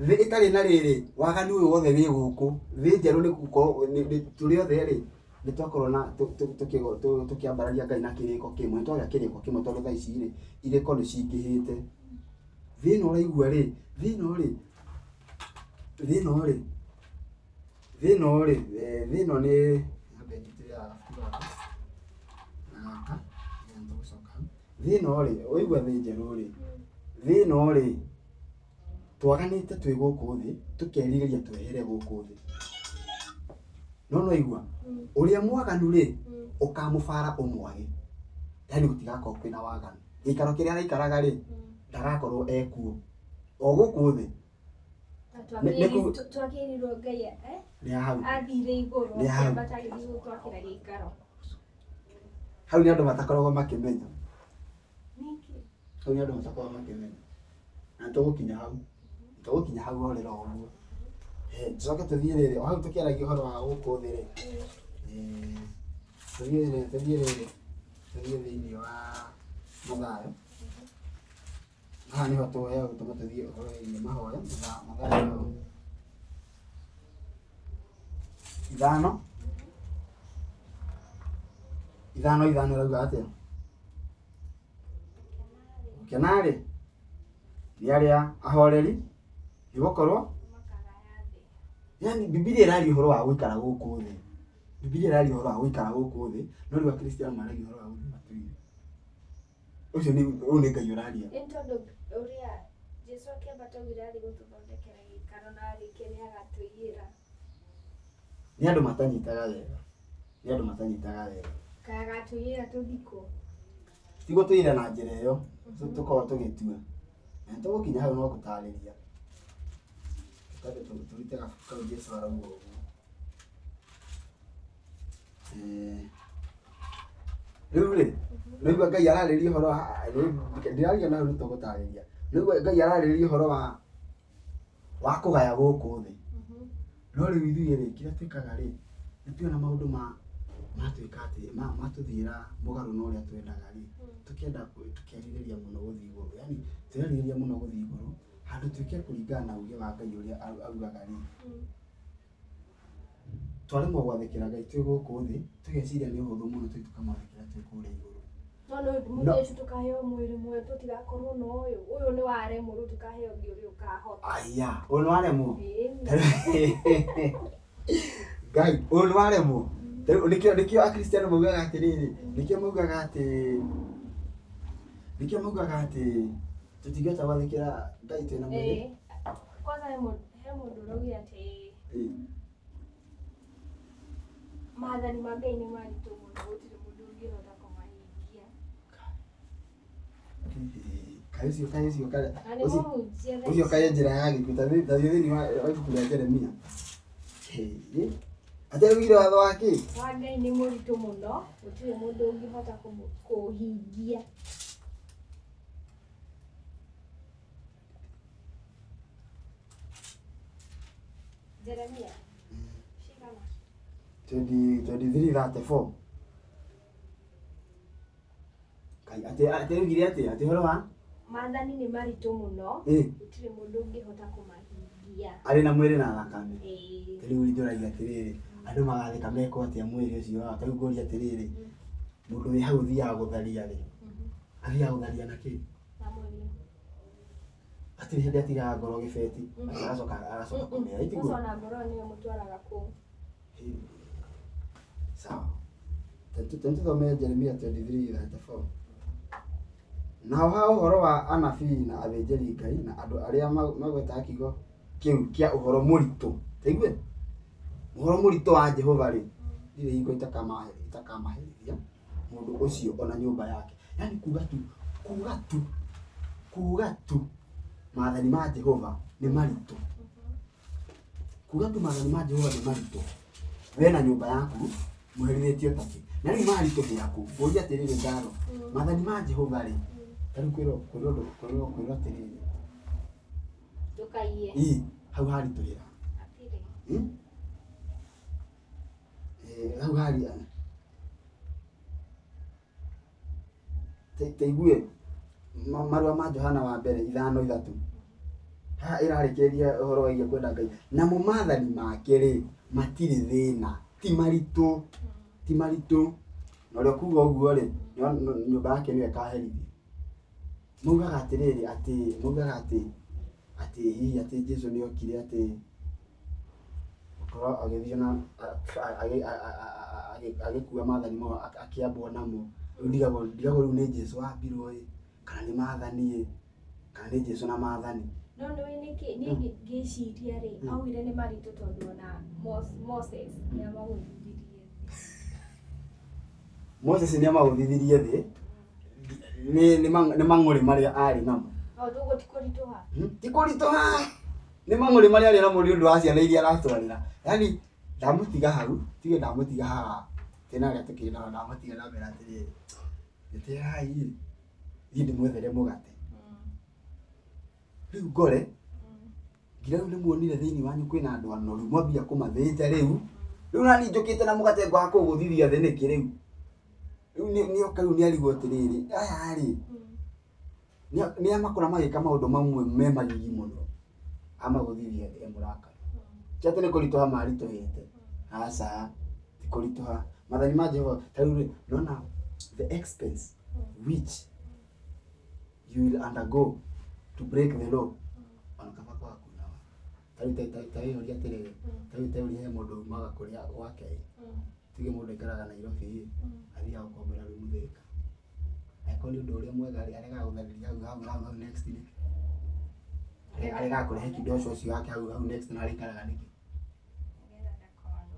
thĩ ĩtarĩ na rĩrĩ waganu ũyũ wothe wĩ gũkũ thĩ njerũ nĩ gũkorwo tũrĩ othe rĩ nĩ twakorwo na tũkĩambararia Ngai na kĩrĩko kĩmwe twagĩa kĩrĩko kĩmwe tondũ thaa ici rĩ irĩko nĩ cingĩhĩte thĩ ĩno ũraigua rĩ thĩ ĩno nĩ thĩ ĩno rĩ ũigua thĩ njerũ rĩ thĩ ĩno rĩ twaganĩte twĩ gũkũ thĩ tũkerirĩria twehere gũkũ thĩ no igua ũrĩa mwaganu rĩ ũkamũbara ũmwage yani gũtigakorwo kwĩna waganu gĩikaro kĩrĩa araikaraga rĩ ndagakorwo ekuo o gũkũ thĩ twakĩrirwo Ngai athire igũrũ batagĩthiĩ gũtwakĩra gĩikaro hau nĩ andũ matakoragwo makĩmenya na tũgũkinya hau horera ũguo tũcoke tũthiĩ rĩrĩ o hau tũkĩaragia ũhoro wa gũkũ thĩ rĩ tũthiĩ thĩinĩ wa Mathayo haha nĩho tũheagwo gũtũma tũthiĩ ũhoro wĩgiĩ mahoya Mathayo 5:5 rauga atĩa kenarĩ nĩ arĩa ahoreri nĩgũkorwo yani Biblia ĩraria ũhoro wa gũikara gũkũ thĩ no rĩu akristiano maragia ũhoro wa gũthiĩ matu-inĩ ũcio nĩ Ngai ũraria tondũ ũrĩa Jesũ akĩambata augire athiĩ gũtũthondekera gĩikaro na arĩkia nĩ agatũiyĩra nĩ andũ matanyitaga wega kagatũiyĩra tũthikũ ti gũtũira na njĩra ĩyo tũkorwo tũgĩtua na tũgũkinya hau no gũtarĩria tũrute gabuku kau Jesũ arauga ũguo rĩu rĩ nĩgua Ngai ararĩria ũhoro ndĩraria na hau nĩtũgũtarĩria nĩgua Ngai ararĩria ũhoro wa kũgaya gũkũ thĩ no rĩu ithuĩ rĩ kĩrĩa twĩkaga rĩ nĩ tuona maũndũ matuika ati matuthiira mugaru no uria twendaga ri tukienda tukiaririria muno guthi iguru yani tuaririria muno guthi iguru handu tuike kuringana na uge wa Ngai uria augaga ri twaremwo gwathikira Ngai twi guku thi tugeciria ni uhuthu muno twi tukamwathikira twi kuria iguru no Yesu tukaheo mwiri mwetu tigakorwo no uyu ni waremwo ru tukaheo ngi uri ukahota aya uyu waremwo Ngai uyu waremwo nikio akristiano maugaga atiriri nikio maugaga ati tutingeta gwathikira Ngai twina mwiri kwanza he mundu urogi ati maathani ma Ngai ni maritu muno gutire mundu ungihota kumahingia ucio kae njira ya gikuta thini wa ibuku ria Jeremia ate wigire watho wake wa Ngai ni muritu muno gutire mundu ungihota kuhingia Jeremia shikama 23:34 kai ate wigire ate horo wa maathani ni maritu muno gutire mundu ungihota kumahingia ari na mwiri na thakame riu nduragia atiriri andu magathika meko atia mwiri ucio wa tauguria atiriri mundu wi hau thia gutharia ri athia gutharia na ki na mwiri atiri hindi atiga ngoro gibeti aracoka kumia itigu ucio na ngoro ni mutwaraga ku sawa tentu thome Jeremia 23:34 nao ha uhoro wa anabii na athĩnjĩri Ngai na andu aria magweta kigo kiu kia uhoro muritu taigue uhoro muritu wa Jehova ri ndire hingo itakamaherithia mundu ucio ona nyumba yake yani kuga tu maathani ma Jehova ni maritu kuga tu maathani ma Jehova ni maritu we na nyumba yaku muherithĩtio taki na riu maritu yaku uria atiriri ngaro maathani ma Jehova ri tari kwiro atiriri tukaiye hau hari tuhira atiri hau hari teigue marua ma Johana wa mbere 5:3 ha irarikiria uhoro wa kwenda Ngai na mu maathani make ri matiri thina ti maritu no rio kuga uguo ri nyumba yake ni ekaherithia mugaga atiriri ati hihi ati Jesu ni okire ati ukora agithio na agikuwa maathani mo akiambwo namo ndigago riu ni Jesu wambirwo kana ni maathani kana ni Jesu na maathani no niki ni ngiciria ri awire ni maritu tondu na Moses ni amaguthithirie thi ni mang'uri maria ari namo tugo tikurituha ni mang'uri maria ari namo ni undu wa ciana iria aratwarira yani ndamutiga hau tige ndamutiga haha tena ria tukina ndamutiga na mbere atiriri nitirai ndi mwethere mugate riu ngore ngira riu ni muonire thiini wanyu kwina andu anoru mwambia kumathinja riu nani njukite na mugate gwa kuguthithia thi niki riu ni okaru ni arigwo atiriri aya ri ni amakora magika maundu mamwe me magigi muno amaguthithia thi emuraka chate ni kuritoha maritohete asa tikuritoha mathani ma Jehova tariu nona the expense which you will undergo to break the law anakaba kwa kuna tari uri atiriri tari uri he mundu maga kuria gwake tige mundu ikaraga Nairobi athia gukombera ru muthika akoni undu uria mwega ri arega guthariria hau next ni arega kurehe kidosho cio yake hau next na rikaraga niki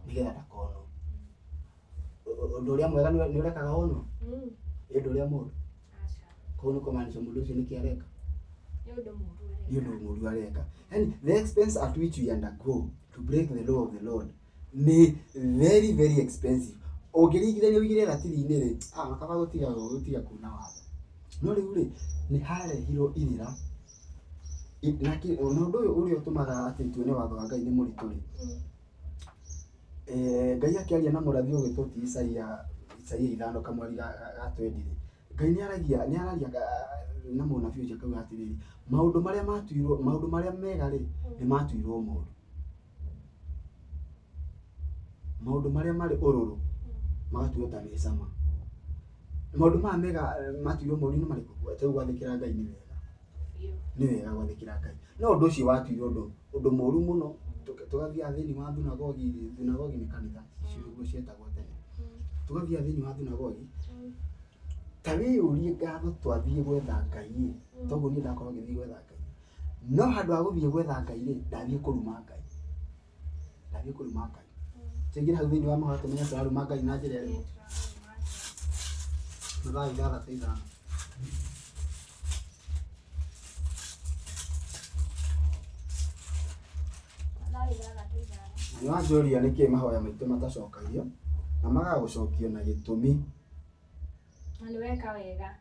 nigetha ndakono undu uria mwega ni urekaga hono undu uria muru kono kumaanisha mundu ucio niki areka ni undu muru areka and the expense at which we undergo to break the law of the Lord ni very very expensive ogirigire wigire ratiri-ini ri makaba gutiga kuna watho no riu ri ni harehirwo irira naki undu uyu uria utumaga ati tuone watho wa Ngai ni muritu ri Ngai akiaria na mũrathi ũgĩtũti Isaia 5 kamweri ga 20 Ngai nĩ aragia na mũnabii ũcio kauga atĩrĩrĩ maũndũ marĩa mega rĩ nĩ matuirwo mũũru, maũndũ marĩa marĩ ũrũrũ magatuo ta nĩ cama, maũndũ maya mega matuirwo mũũru nĩ marĩkũ? Atĩ gwathĩkĩra Ngai nĩ wega, nĩ wega gwathĩkĩra Ngai. No ũndũ ũcio watuirwo ũndũ mũũru mũno, tũgathiĩ thĩinĩ wa thunagogi nĩ kanitha ciugo cietagwo tene, tũgathiĩ thĩinĩ wa thunagogi ta wĩyũrie ngatho twathiĩ gwetha Ngai, toguo niĩ ndakorwo ngĩthiĩ gwetha Ngai, no handũ ha gũthiĩ gwetha Ngai rĩ ndathiĩ kũruma Ngai, tũingĩre hau thĩinĩ wa mahoya tũmenye tũraruma Ngai na njĩra ĩrĩkũ. Mathayo 6:5 nĩ wanjũria nĩkĩĩ mahoya maitũ matacokagio na magagũcokio na gĩtũmi. Na nĩ weka wega.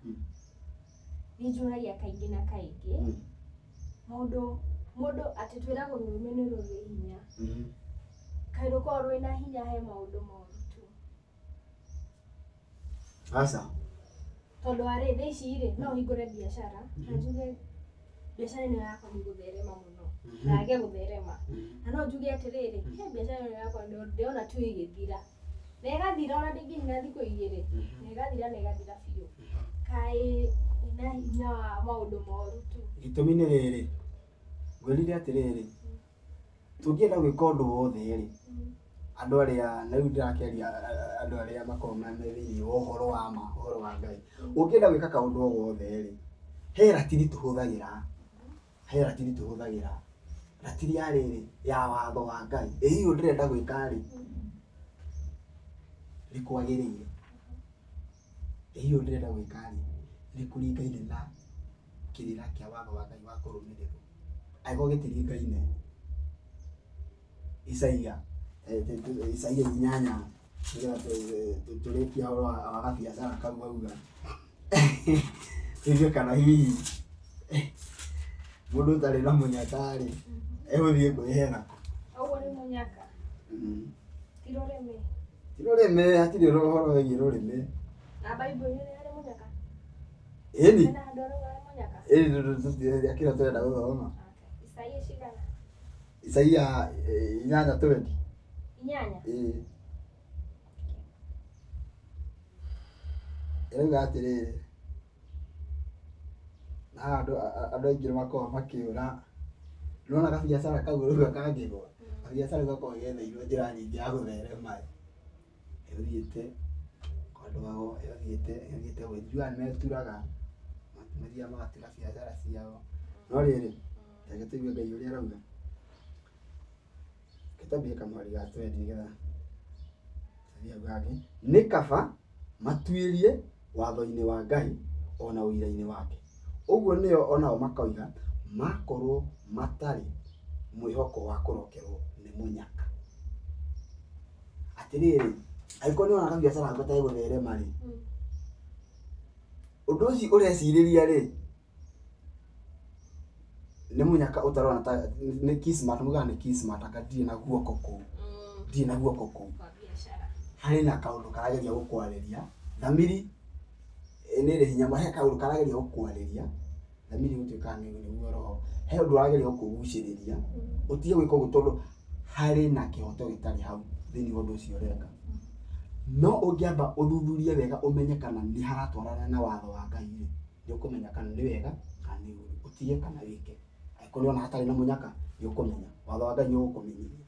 Nĩ njũragia kaingĩ na kaingĩ mũndũ atĩ twĩragwo rũrĩmĩ nĩ rũrĩ hinya, kaĩ rũkorwo rwĩna hinya he maũndũ moru tu? Aca Tondũ arĩ thaa ici rĩ no hingũre biacara na njuge biacara ĩno yakwa nĩ gũtherema mũno na yage gũtherema, na no njuge atĩrĩrĩ biacara ĩno yakwa ndĩrona tu ĩgĩthira na ĩgathira ona ndĩngĩnyina thikũ 2 na ĩgathira biũ, kaĩ ĩna hinya wa maũndũ moru tu? Gĩtũmi nĩ rĩrĩ, ngwĩrire atĩrĩrĩ tũngĩenda gwĩka ũndũ wothe rĩ andũ arĩa na rĩu ndĩrakĩaria andũ arĩa makoragwo thĩinĩ wa ũhoro wa Ngai, ũngĩenda gwĩka kaũndũ o gothe rĩ he ratiri tũhũthagĩra, ratiri ya rĩrĩ ya watho wa Ngai, hiyo ndĩrenda gwĩka rĩ nĩ kwagĩrĩire, hiyo ndĩrenda gwĩka rĩ nĩ kũringaine na kĩrĩra kĩa watho wa Ngai wa kũrũmĩrĩrwo. Angĩkorwo gĩtiringaine Isaia 8 tũrĩkia ũhoro wa gabiacara kau auga tuge kana hihi mũndũ ũtarĩ na mũnyaka rĩ egũthiĩ kwĩhera. Ũguo nĩ mũnyaka ti rũrĩmĩ, hatirĩ ũhoro wĩgiĩ rũrĩmĩ. Na Bible-inĩ nĩ harĩ mũnyaka? Ĩni Hena handũ harĩ mũnyaka? akĩra twenda gũthoma Isaia cigana? Isaia 8:20 Ĩrauga atĩrĩrĩ na andũ aingĩ makoragwo makĩũra, nĩwona gabiacara kau rĩu kangĩgwa, gabiacara gakoragwo getheirwo njĩra nyingĩ ya gũtherema, ĩthiĩte kwandũagwo, ĩthiĩte gwĩthua nĩmeturaga mathiaga magatiga biacara ciao. No rĩrĩ reke tũigue Ngai ũrĩa arauga gĩtambia kamweri ga 20 nĩgetha tũthiĩ nĩ kaba matuĩrie watho-inĩ wa Ngai ona ũira-inĩ wake, ũguo nĩo onao makoiga makorwo matarĩ mwĩhoko wa kũrokerwo nĩ mũnyaka. Atĩrĩrĩ angĩkorwo nĩ wona biacara gatarĩ gũtherema rĩ ũndũ ũcio ũrecirĩria rĩ nĩ mũnyaka ũtarona ta nĩ kismat, mũgana nĩ kismat, aka ndirĩ na guoko kũu, harĩ na kaũndũ karageria gũkwarĩria thamiri nĩ hinya he kaũndũ karageria gũkwarĩria thamiri gũtuĩka nĩguo roho, he ũndũ arageria gũkũgucĩrĩria ũtige gwĩka ũguo tondũ harĩ na kĩhoto gĩtarĩ hau thĩinĩ wa ũndũ ũcio ũreka. No ũngĩamba ũthuthurie wega ũmenye kana nĩ haratwarana na watho wa Ngai rĩ nĩ ũkũmenya kana nĩ wega kana nĩ ũru, ũtige kana wĩke. Angĩkorwo ona hatarĩ na mũnyaka nĩ ũkũmenya watho wa Ngai nĩ ũgũkũmenyithia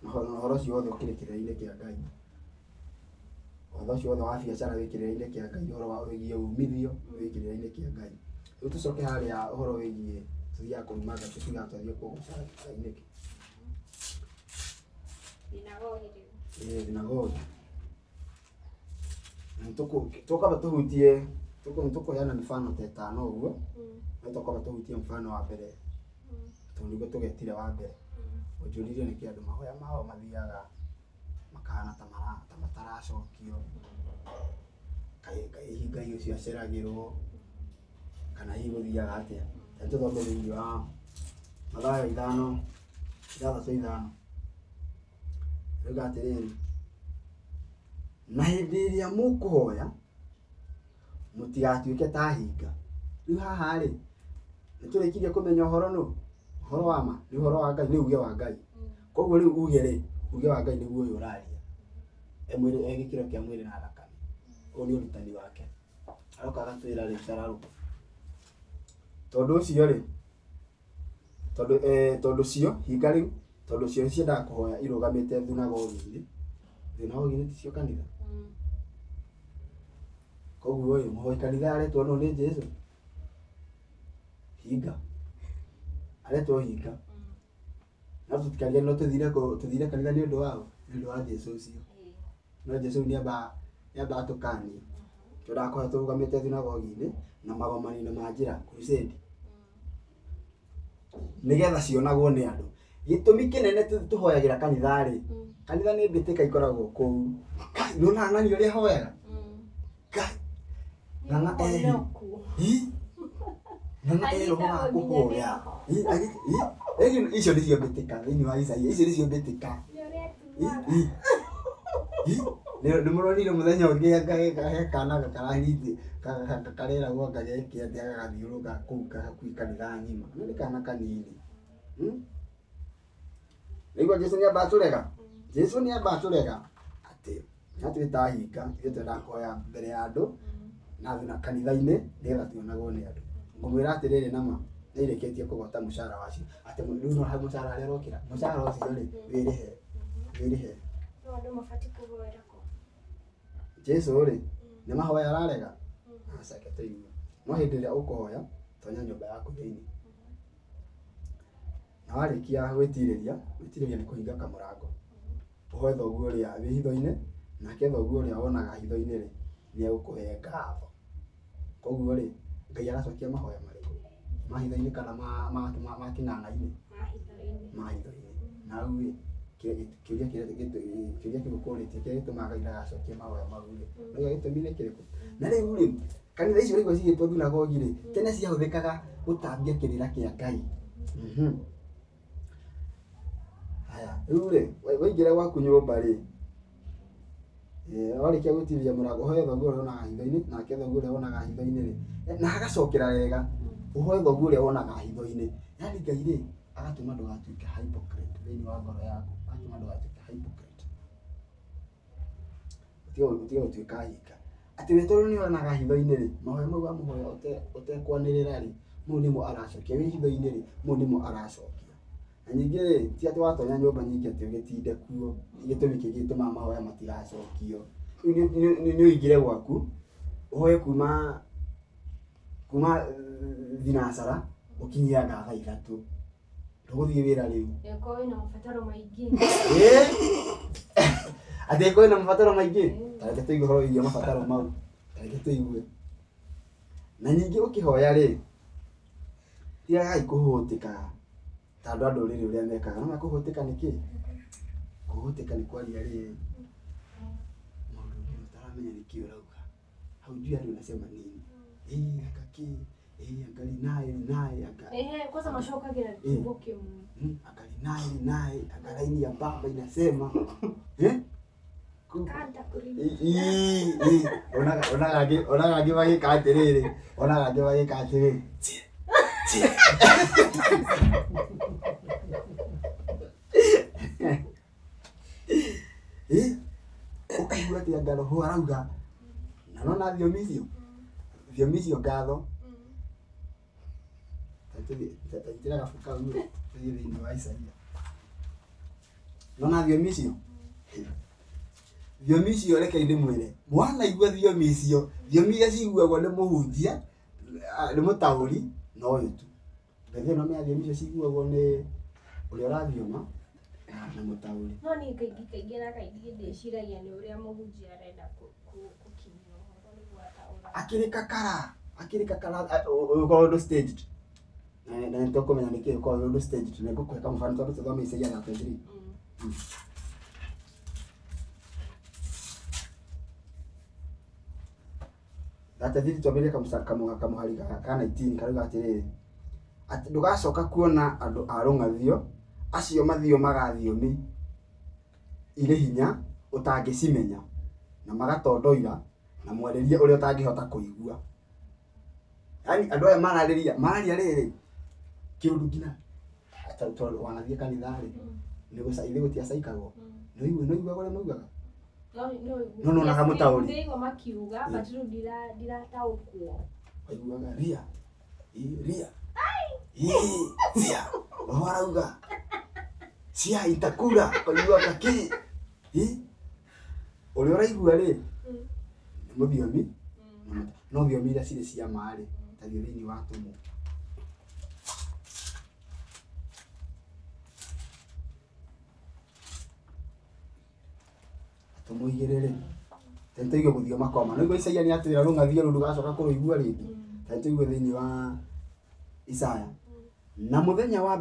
na ũhoro ũcio wothe ũkĩrĩ kĩrĩra-inĩ kĩa Ngai, watho ũcio wothe wa biacara wĩ kĩrĩra-inĩ kĩa Ngai, ũhoro wa wĩgiĩ umithio wĩ kĩrĩra-inĩ kĩa Ngai. Rĩu tũcoke harĩa ũhoro wĩgiĩ tũthiaga kũruma Ngai, tũtigaga tũthiĩ kũgoca Ngai nĩkĩ thinagogi. Tũkamba tũhutie tũkũheana mĩfano ta 5 ũguo, na tũkamba tũhutie mfano wa mbere tondũ nĩguo tũgetire wa mbere. Ũnjũririe nĩkĩ andũ mahoya mao mathiaga makahana ta mataracokio, kaĩ Ngai ũcio aceragĩrwo kana hihi gũthiaga atĩa. Tũthome thĩinĩ wa Mathayo 5:5 rĩu atirĩrĩ na hĩndĩ ĩrĩa mũkũhoya mũtigatuĩke ta hinga. Rĩu haha rĩ nĩtũrĩkirie kũmenya ũhoro wa ma nĩ ũhoro wa Ngai, nĩ uge wa Ngai. Koguo rĩu uge rĩ, uge wa Ngai nĩguo ũyũ ũraria mwĩrĩ gĩkĩro kĩa mwĩrĩ na thakame. Ũyũ nĩ ũrutani wake. Aroka agatwĩra rĩ cararũka tondũ ũcio rĩ tondũ cio hinga rĩu tondũ cio ciendaga kũhoya irũgamĩte thunagogi-inĩ. Thunagogi-inĩ ticio kanitha. Koguo rĩ mũhoi kanitha aretwo no nĩ Jesũ hinga aretwo hinga. No tũtikarie no tũthire kanitha nĩ ũndũ wao, nĩ ũndũ wa Jesũ ũcio. No Jesũ nĩamba atũkanie tũrĩa kũhe tũrũgamĩte thunagogi-inĩ na magomani-inĩ ma njĩra crusade nĩgetha cionagwo nĩ andũ. Gĩtũmi kĩnene tũhoyagĩra kanitha rĩ, kanitha nĩ mbĩtĩka ikoragwo kũu. Nĩũna ng'ani ũrĩa ahoyaga ng'ang'a ng'ang'a roho wa kũhoya icio nĩcio mbĩtĩka thĩinĩ wa Isaia, icio nĩcio mbĩtĩka. Nĩmũronire mũthenya ũngĩ kana gakarahindi kareragwo ngageke atĩ gagathiũrũka kũu hakuhĩ kanitha ng'ima. Nĩ kana kanini. Rĩu Jesũ nĩamba atũrega. Jesũ nĩamba atũrega atĩ natwĩta hinga ithuĩ twendaga kũhoya mbere ya andũ na kanitha-inĩ nĩgetha tuonagwo nĩ andũ. Ngũmwĩra atĩrĩrĩ nama nĩirĩkĩtie kũgota mũcara wacio atĩ rĩu no ha mũcara arĩa ũrokĩra mũcara ũcio rĩ wĩrĩhe. Andũ mabatiĩ kũhoera kũ? Jesũ rĩ nĩ mahoya ararega. Acake tũigue. No hĩndĩ ĩrĩa ũkũhoya tonya nyũmba yaku thĩinĩ. Na warĩkia gwĩtirĩria nĩ kũhinga kamũrango. Ũhoe thoguo ũrĩa wĩ hitho-inĩ nake thoguo ũrĩa wonaga hitho-inĩ rĩ nĩegũkũhe ngatho. Koguo rĩ Ngai aracokia mahoya marĩkũ? Ma hitho-inĩ kana ma kĩng'ang'a-inĩ? Ma hitho-inĩ. Na rĩu rĩ kĩũria kĩgũkũrĩtie kĩrĩa gĩtũmaga Ngai ndagacokie mahoya mau rĩ no gĩtũmi nĩ kĩrĩkũ? Na rĩu rĩ kanitha icio rĩu cigĩtwo thunagogi rĩ tene ciahũthĩkaga gũtambia kĩrĩra kĩa Ngai. Haya rĩu rĩ waingĩra gwaku nyũmba rĩ warĩkia gwĩtirĩria mũrango ũhoe thoguo ũrĩa wonaga hitho-inĩ nake thoguo ũrĩa wonaga hitho-inĩ rĩ na hagacokera wega ũhoe thoguo ũrĩa wonaga hitho-inĩ. Yaani Ngai rĩ agatũma ndũgatuĩke hypocrite thĩinĩ wa ngoro yaku, agatũma ndũgatuĩke hypocrite. Ũtige gũtuĩka hinga atĩ we tondũ nĩwonaga hitho-inĩ rĩ mahoya mau wamũhoya ũtekwanĩrĩra rĩ mau nĩmo aracokia. Wĩ hitho-inĩ rĩ mau nĩmo aracokia. Na ningĩ rĩ ti atĩ watonya nyũmba nyingĩ atĩ ũgĩtinde kuo gĩtũmi kĩngĩ gĩtũmaga mahoya matigacokio. Nĩ ũingĩre gwaku ũhoe kuma thinacara ũkinyia thaa 3 ndũgũthiĩ wĩra rĩu. Eko ina mabataro maingĩ. Atĩ eko ina mabataro maingĩ. Tareke tũigue ũhoro wĩgiĩ mabataro mau. Tareke tũigue. Na ningĩ ũkĩhoya rĩ tigagai kũhũtĩka ta andũ a ndũrĩrĩ ũrĩa mekaga. No kũhũtĩka nĩkĩ? Kũhũtĩka nĩ kwaria rĩ maũndũ ũngĩ ũtaramenya nĩkĩ ũrauga. Hau njui andũ nasema nini? Akaki angali naye kwanza mashokagira kiungo kimwe. Angali naye angalaini ya baba inasema Kanta kuridi. Onaga ngĩmagĩka atĩrĩrĩ. Onaga ngĩmagĩka atĩrĩrĩ. Ũkaigua atĩ anga roho arauga na nona thiomi icio ngatho taitĩra gabuku kau tũthiĩ thĩinĩ wa Isaia. Nona thiomi icio reke ndĩmwĩre mwanaigua thiomi icio thiomi iria ciguagwo nĩ mũhunjia nĩ mũtaũri no ũyũ tu. Ngathiĩ no mĩa thiomi icio ciguagwo nĩ ũrĩa ũrathioma na mũtaũri. No niĩ kaingĩ na kaingĩ ndĩciragia nĩ ũrĩa mũhunjia arenda gũkinyia ũhoro nĩguo ataũra. Akĩrĩ kakara ũkorwo ũndũ staged. Na nĩtũkũmenya nĩkĩ ũkorwo ũndũ staged. Nĩngũkũhe kamũbano tondũ tũthome Isaia 33. Thiri twambĩrĩrie kamũhari ka 19 karauga atĩrĩrĩ atĩ ndũgacoka kuona andũ a rũng'athio acio mathiomaga thiomi irĩ hinya ũtangĩcimenya na magatondoira na mwarĩrie ũrĩa ũtangĩhota kũigua. Yaani andũ aya mararia rĩrĩ kĩũndũ nginya tondũ wanathiĩ kanitha rĩ nĩ gũtiacaikagwo. No igua ũrĩa maugaga. No na kamũtaũri. Ndĩigua makiuga but rĩu ndirataũkwo. Waiguaga ria. Ria. Cia. No arauga. Cia itakura. Waiguaga kĩ. Ũrĩa ũraigua rĩ nĩ mũthiomi. No thiomi iria cirĩ cia marĩ ta thĩinĩ wa tũmũ. Tumuigirire tenteigwe guthio makoma no igwe Isaia ni atwira rungathio rundu gacoka kuruigua ringi tenteigwe thiini wa Isaya na muthenya wa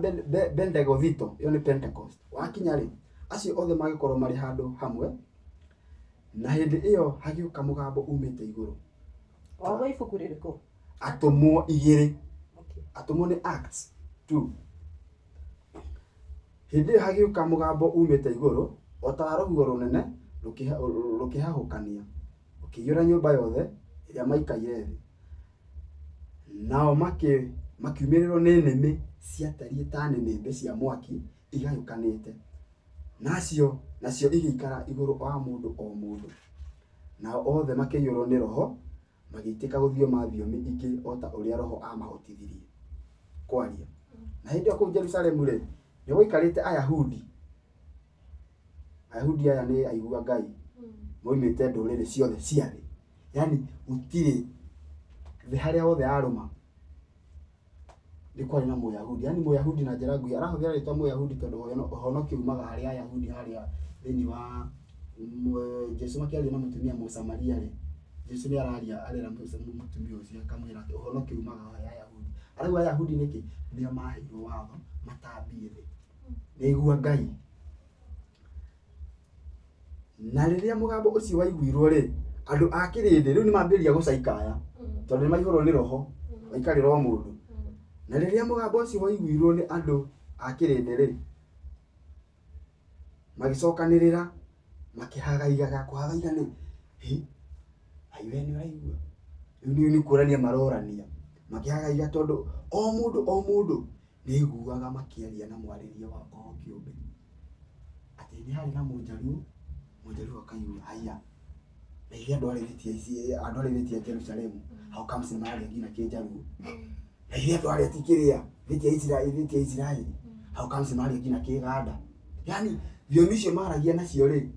Bendegovito yo ni Pentecost wakinya ri acio othe magikorwo mari handu hamwe na hindi iyo hagiuka mugambo umite iguru Wago ibuku ririko Atumwo 2 Atumwo ni Acts 2 hindi iyo hagiuka mugambo umite iguru otarugo runene rukihahukania ukiyura nyumba yothe iria maikaire thi nao makiumirirwo ni nĩmĩ ciatarie ta nĩmĩmbe cia mwaki igayukanĩte nacio igĩikara igũrũ wa mũndũ o mũndũ nao othe makĩiyũrwo nĩ roho magĩitĩka gũthioma thiomi ingĩ o ta ũrĩa roho amahotithirie kwaria na hĩndĩ ĩyo kũu Jerusalemu rĩ nĩ gũikarĩte Ayahudi aya nĩ aigua Ngai moimĩte ndũrĩrĩ ciothe cia thĩ yani gũtirĩ thĩ harĩa wothe arũma nĩ kwarĩ na Mũyahudi yani Mũyahudi na njĩra nguhĩ arahũthĩra rĩtwa Mũyahudi tondũ ũhonokio umaga harĩa Ayahudi harĩa thĩinĩ wa Jesu makĩaria na mũtumia Mũsamaria rĩ Jesu nĩ arera mũtumia ũcio akamwĩra atĩ ũhonokio umaga harĩa Ayahudi arauga Ayahudi nĩkĩ nĩo maheirwo watho matambie thĩ nĩigua Ngai na rĩrĩa mũgambo ũcio waiguirwo rĩ andũ a kĩrĩndĩ rĩu nĩ mambĩrĩria gũcaikaya tondũ nĩ maihũrwo nĩ roho waikarĩrwo mũndũ na rĩrĩa mũgambo ũcio waiguirwo nĩ andũ a kĩrĩndĩ rĩ magĩcokanĩrĩra makĩhagaigaga kũhagaiga nĩ aiwe nĩ ũraigua rĩu nĩ kũrania marorania makĩhagaiga tondũ o mũndũ nĩ aiguaga makĩaria na mwarĩrie wa o kĩũmbe atĩ nĩ harĩ na Mũjaruo akaigua haya na ile andũ arĩthĩtie Jerusalemu how comes in Maria gina kĩjaruo na ile andũ arĩa tikĩrĩa thĩtie Israeli how comes in Maria gina kĩganda yani thiomi icio maragia nacio rĩ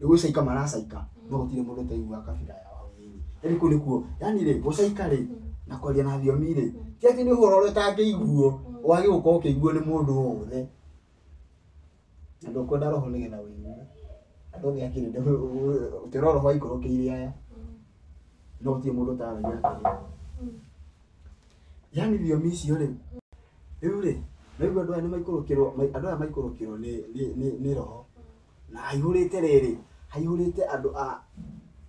nĩ gũcaika maracaika no gũtirĩ mũndũ taigua kabira ya wawili yani kũ nĩkuo yani rĩ gũcaika rĩ na kwaria na thiomi rĩ ti atĩ nĩ ũhoro ũrĩa ũtangĩiguo wage gũkorwo ũkĩiguo nĩ mũndũ wothe na ndũkwenda roho nĩgetha wĩigue andũ ya kĩrĩndĩ ũtĩroro hwa ikũrũkĩire aya no tie mũndũ taragia atĩrĩ yani thiomi icio rĩ rĩu rĩ naigua andũ aya maikũrũkĩrwo nĩ roho na haihũrĩte rĩrĩ haihũrĩte andũ a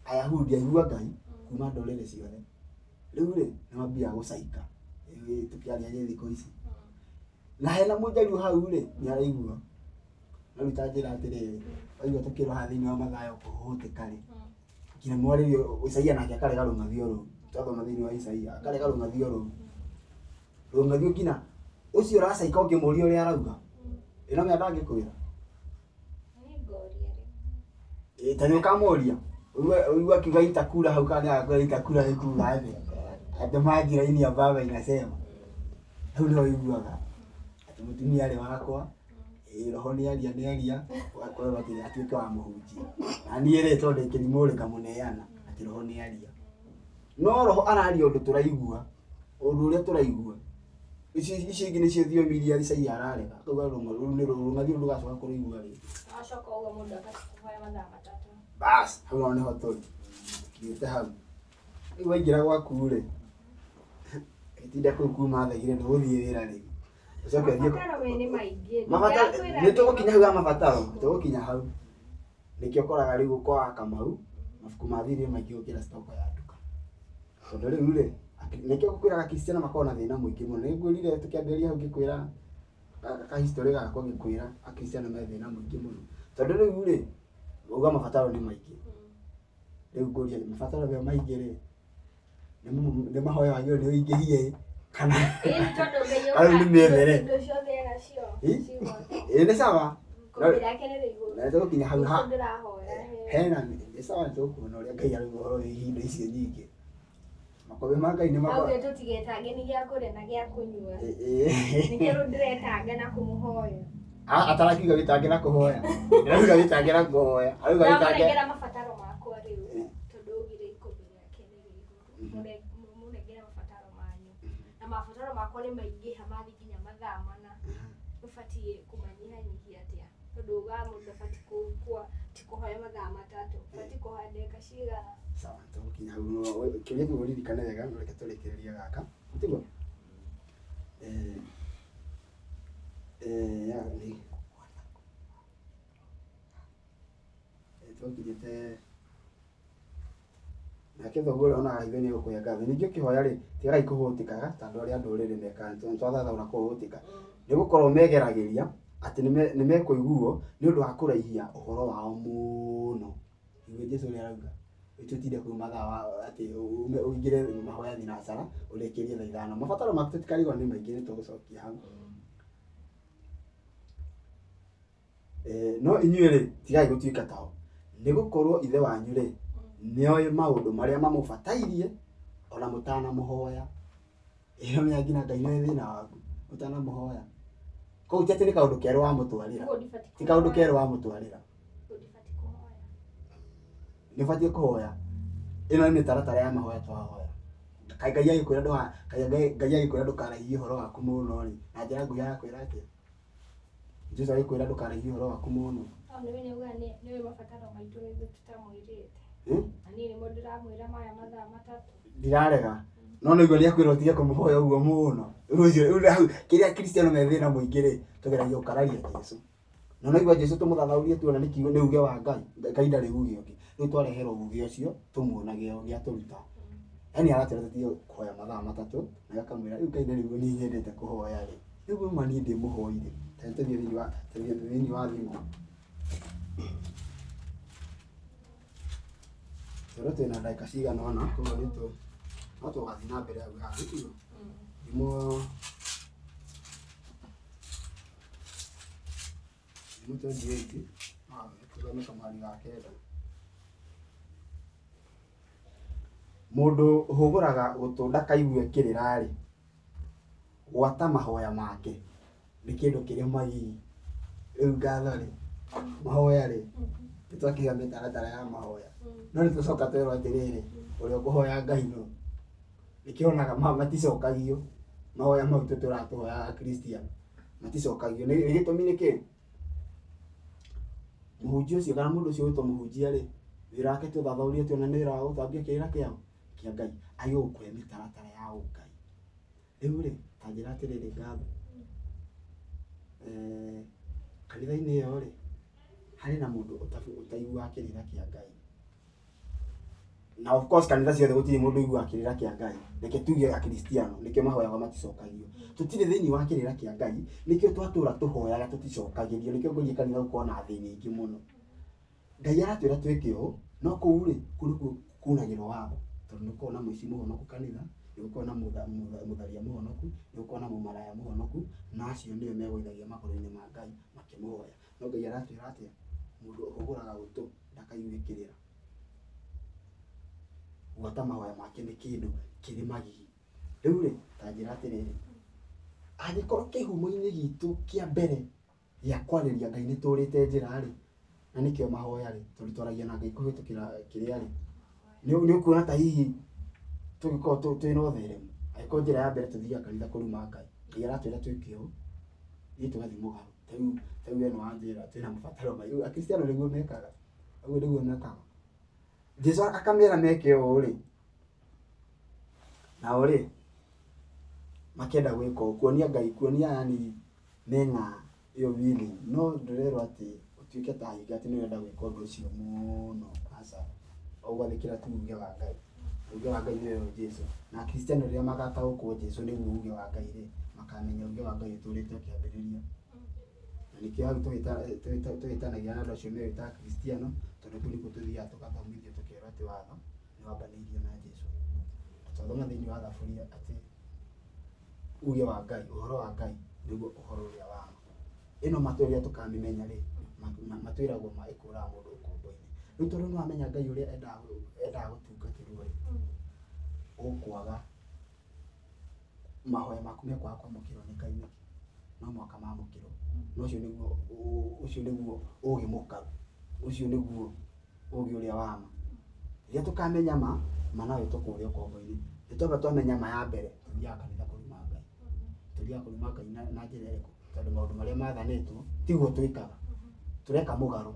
Ayahudi aigua Ngai kuma ndũrĩrĩ ciothe rĩu rĩ nĩ mambia gũcaika tũkĩaria thikũ ici na hena Mũjaruo hau rĩ nĩ araigua na rutajĩra atĩrĩ aigua tũkĩroha thĩinĩ wa Mathayo kũhũtĩka rĩ kina mwarĩrio Isaia nake akarega rũng'athio rũu twathoma thĩinĩ wa Isaia akarega rũng'athio rũng'athio ngina ũcio ũracaika ũngĩmũria ũrĩa arauga ĩno mĩa ndangĩkwĩra tani ũkamũria uigua kiuga itakura hau kana akora itakura ikuga thĩ atĩ manjĩra-inĩ baba inasema hau nĩ waiguaga atĩ mũtumia arĩ wakwa roho nĩ aria wakorwo atĩ atuĩke wa mũhunjia na niĩ rĩ tondũ kĩrimũ rĩ kamũneana atĩ roho nĩ aria no roho araria ũndũ tũraigua ũndũ ũrĩa tũraigua icio ingĩ nĩcio thiomi iria Isaia ararega kuga rũng'athio ndũgacoka kũrĩigua rĩ acoka ũguo mũndũ akahaya mathaa matatũ bas hau no nĩho tũrĩ kiĩte hau rĩu waingĩra gwaku rĩ itinda kũu kuma thaigire ndũgũthiĩ wĩra rĩ nĩ tũgũkinya hau mabataro tũgũkinya hau nĩkĩo ũkoraga rĩu ũkoraga Kamau mabuku ma thirĩ maingĩ gũkĩra stoko ya nduka tondũ rĩu rĩ nĩkĩo ngũkwĩraga Kristiano makorwo na thĩna mũingĩ mũno nĩngwĩrire tũkĩambĩrĩria hau ngĩkwĩra ka history gakwa ngĩkwĩra Akristiano me thĩna mũingĩ mũno tondu riu ri uga mabataro ni maingi riu nguria mabataro me maingi ri ni mahoya wagio ni uingihie kana ni methere ni sawa na to kinya hau ha hena ni sawa to kuona uria Ngai ari muhoro ihinda icio nyingi makobe ma Ngai ni makobe tutigetange ni gya kuria na gya kunyua ni kero ndiretanga na kumuhoya atarakiuga gitange na kuhoya ndirakiuga gitange na kuhoya auga gitange ngera mabataro makwa riu tondu ugire ikobere akene giko munegera mabataro manyu na mabataro makwa ni maingi hamathi nginya mathaa mana ufatie kumanyihanyihia atia tondu uga mundu fati kwa tikuhoya mathaa matatu fati kuhoya ndeka cigana sawa tukinya hau kiria tuguririkane wega reke turekereria gaka ntigwo ya ni tokirite na kithogora ona haitheni gukuya ngatho ningĩ kihoya ri tiga ikuhutikaga tondu aria ndurire meka twathatha una kuhutika ni gukorwo megeragiria ati ni mekuiguo ni undu wa kuraihia uhoro wao muno iwe Jesu ni arauga tutinde ku mathaa ati uingire mahoya thinacara urekerie thaa ithano mabataro maku tutikarigwo ni maingi ni tugucokia hau no inyuĩ rĩ tigai gũtuĩka tao nĩ gũkorwo ithe wanyu rĩ nĩoĩ maũndũ marĩa mamũbatairie ona mũtanamũhoya ĩyo nginya Ngai nĩ thĩna waku ũtanamũhoya kũu ti atĩ nĩ kaũndũ kerũ wamũtwarĩra ti kaũndũ kerũ wamũtwarĩra nĩ ũbatiĩ kũhoya ĩno nĩ mĩtaratara ya mahoya twahoya Ngai agĩkwĩra ndũkaraihie ũhoro waku mũno rĩ na njĩra nguhĩ ya kwĩra atĩa Jesu agĩkwĩra ndũkaraihie ũhoro waku mũno niwe mabataro maitũ nĩ tutamwĩrĩte na niĩ nĩmo ndĩramwĩra maya mathaa matatũ ndirarega no nĩguo nĩakwĩra ũtige kũmũhoya ũguo mũno rĩu kĩrĩa Kristiano me thĩna mũingĩ rĩ tũgeragia gũkararia Jesu na nĩguo Jesu tũmũthathaurie tuona nĩ kiugo nĩ uge wa Ngai ndarĩ uge ũngĩ rĩu twareherwo uge ũcio tũmuonage gĩatũruta yani aratwĩra tũtige kũhoya mathaa matatũ na akamwĩra rĩu Ngai nĩguo niĩ nyendete kũhoya rĩ rĩu ma niĩ ndĩmũhoire tũthiĩ thĩinĩ wa thimũ tũrĩ twĩna ndagĩka cigana ũna koguo no tũgathiĩ na mbere hau haha thimũ 28 tũthome kamwari ga kenda mũndũ ũhũgũraga gũtũ ndakaigue kĩrĩra rĩ gwata mahoya make nĩ kĩndũ kĩrĩ magigi rĩu ngatho rĩ mahoya rĩ nĩtwakiga mĩtaratara ya mahoya no nĩtũcoka twerwo atĩrĩrĩ ũrĩa ũkũhoya Ngai no nĩkĩonaga maticokagio mahoya mau tũratũhoya Kristiano maticokagio nĩ gĩtũmi nĩ kĩĩ mũhunjia ũcio kana mũndũ ũcio wĩtwo mũhunjia rĩ wĩra wake tũthathaurie tuona nĩ wĩra wa gũthambia kĩrĩra kĩa Ngai agĩgũkũhe mĩtaratara ya ũngai rĩu rĩ ta njĩra atĩrĩrĩ ngatho kanitha-inĩ ĩyo rĩ harĩ na mũndũ ũtaiguaga kĩrĩra kĩa Ngai na of course kanitha ciothe gũtirĩ mũndũ ũiguaga kĩrĩra kĩa Ngai reke tuge Akristiano nĩkĩo mahoyaga maticokagio tũtirĩ thĩinĩ wa kĩrĩra kĩa Ngai nĩkĩo twatũra tũhoyaga tũticokagĩrio nĩkĩo ngũria kanitha gũkorwo na thĩ nyingĩ mũno Ngai aratwĩra twĩke ũũ no kũu rĩ kũrĩ kunagĩrwo watho tondũ nĩ gũkorwo na mũici mũhonoku kanitha nĩ gũkorwo na mũtharia mũhonoku nĩ gũkorwo na mũmaraya mũhonoku na acio nĩo megũithagia magũrũ-inĩ ma Ngai makĩmũhoya no Ngai aratwĩra atĩa mũndũ ũhũgũraga gũtũ ndakaigue kĩrĩra gwata mahoya make nĩ kĩndũ kĩrĩ magigi rĩu rĩ ta njĩra atĩrĩrĩ angĩkorwo kĩhumo-inĩ gitũ kĩa mbere gĩa kwarĩria Ngai nĩ tũrĩte njĩra rĩ na nĩkĩo mahoya rĩ tondũ twaragia na Ngai kũhĩtũkĩra kĩrĩa rĩ nĩ ũkuona ta hihi tũngĩkorwo twĩna ũtheremu angĩkorwo njĩra ya mbere tũthiaga kanitha kũruma Ngai Ngai aratwĩra twĩke ũũ niĩ tũgathiĩ mũgarũ ta rĩu eno wa njĩra twĩna mabataro maingĩ Akristiano nĩguo mekaga ũguo nĩguo mekaga Jesu akamera meke ũũ rĩ nao rĩ makĩenda gwĩka ũũ kuonia Ngai kuonia yani mena ĩyo willing no ndĩrerwo atĩ ũtuĩke ta hinga atĩ nĩũrenda gwĩka ũndũ ũcio mũno aca ũgwathĩkĩra tu uge wa Ngai uge wa Ngai nĩwe Jesu na Akristiano rĩrĩa magataũkwo Jesu nĩguo uge wa Ngai rĩ makamenya uge wa Ngai ũtũrĩte kĩambĩrĩria na nikio hau twitanagia na andũ acio mewĩta Kristiano tondũ kũu nĩkuo tũthiaga tũgathomithio tũkerwo atĩ watho nĩ wambanĩirio na Jesũ. Twathoma thĩinĩ wa Thaburia atĩ uge wa Ngai, ũhoro wa Ngai nĩguo ũhoro ũrĩa wa ma. Ĩno matũ ĩrĩa tũkamĩmenya rĩ, matwĩragwo ma ĩkũraga mũndũ ũkombo-inĩ. Rĩu tondũ nĩ wamenya Ngai ũrĩa endaga gũtungatĩrwo rĩ, ũkwaga mahoya maku mekwaga kwamũkĩrwo nĩ Ngai nĩkĩ? No mũhaka mamũkĩrwo. Na ũcio nĩguo ũgĩ mũkaru, ũcio nĩguo ũgĩ ũrĩa wa ma. Rĩrĩa tũkamenya ma nawe tũkũrĩa ũkombo-inĩ. Nĩ twamba twamenya ma ya mbere, tũthiaga kanitha kũruma Ngai. Tũthiaga kũruma Ngai na njĩra ĩrĩkũ? Tondũ maũndũ marĩa mathanĩtwo tiguo twĩkaga, tũreka mũgarũ.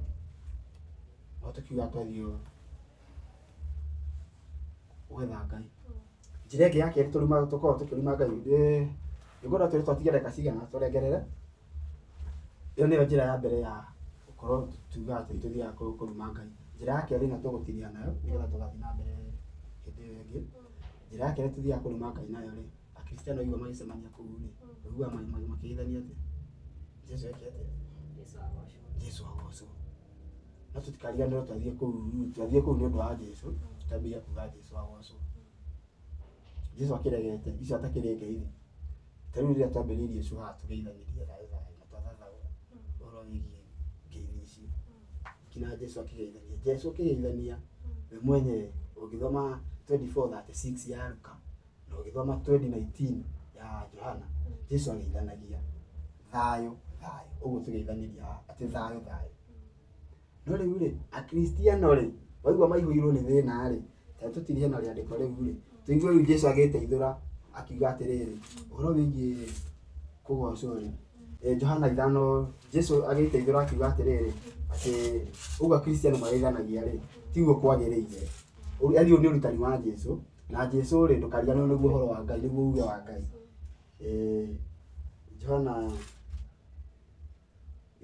No tũkiuga twathiĩ gwetha Ngai. Njĩra ĩngĩ ya kerĩ tũkoragwo tũkĩruma Ngai, ngwenda twĩre twatige ndagĩka cigana tũrengerere. Ĩyo nĩyo njĩra ya mbere ya gũkorwo tuga atĩ tũthiaga kũruma Ngai. Njĩra ya kerĩ na tũgũtinia nayo nĩgetha tũgathiĩ na mbere hĩndĩ ĩyo ĩngĩ. Njĩra ya kerĩ tũthiaga kũruma Ngai nayo rĩ, Akristiano igua magĩcemania kũu rĩ, ũiguaga makĩhithania atĩa? Jesũ eke atĩa? Jesũ agocwo. No tũtikariganĩrwo twathiĩ kũu nĩ ũndũ wa Jesũ, tũtambĩrĩria kuuga Jesũ agocwo. Jesũ akĩregete, icio atakĩrĩ ngeithi. Ta rĩu rĩrĩa twambĩrĩirie Jesũ haha tũgeithanĩrie thayũ na twathathaga ũhoro wĩgiĩ ngeithi icio. Kina Jesũ akĩgeithania. Jesũ akĩgeithania we mwenyewe ũngĩthoma 24:36 ya Luka na ũngĩthoma 20:19 ya Johana, Jesũ ageithanagia thayũ. Ũguo tũgeithanĩria atĩ thayũ. No rĩu rĩ, Akristiano rĩ, waigua maihũirwo nĩ thĩna rĩ, ta tũtirihe na rĩandĩko rĩu rĩ, tũigue rĩu Jesũ agĩteithũra akiuga atĩrĩrĩ, ũhoro wĩgiĩ kũgocwo rĩ, Johana 5 Jesũ agĩteithũra akiuga atĩrĩrĩ, atĩ ũguo Akristiano mageithanagia rĩ, tiguo kwagĩrĩire. Ũyũ nĩ ũrutani wa Jesũ, na Jesũ rĩ, ndũkariganĩrwo nĩguo ũhoro wa Ngai, nĩguo uge wa Ngai. Johana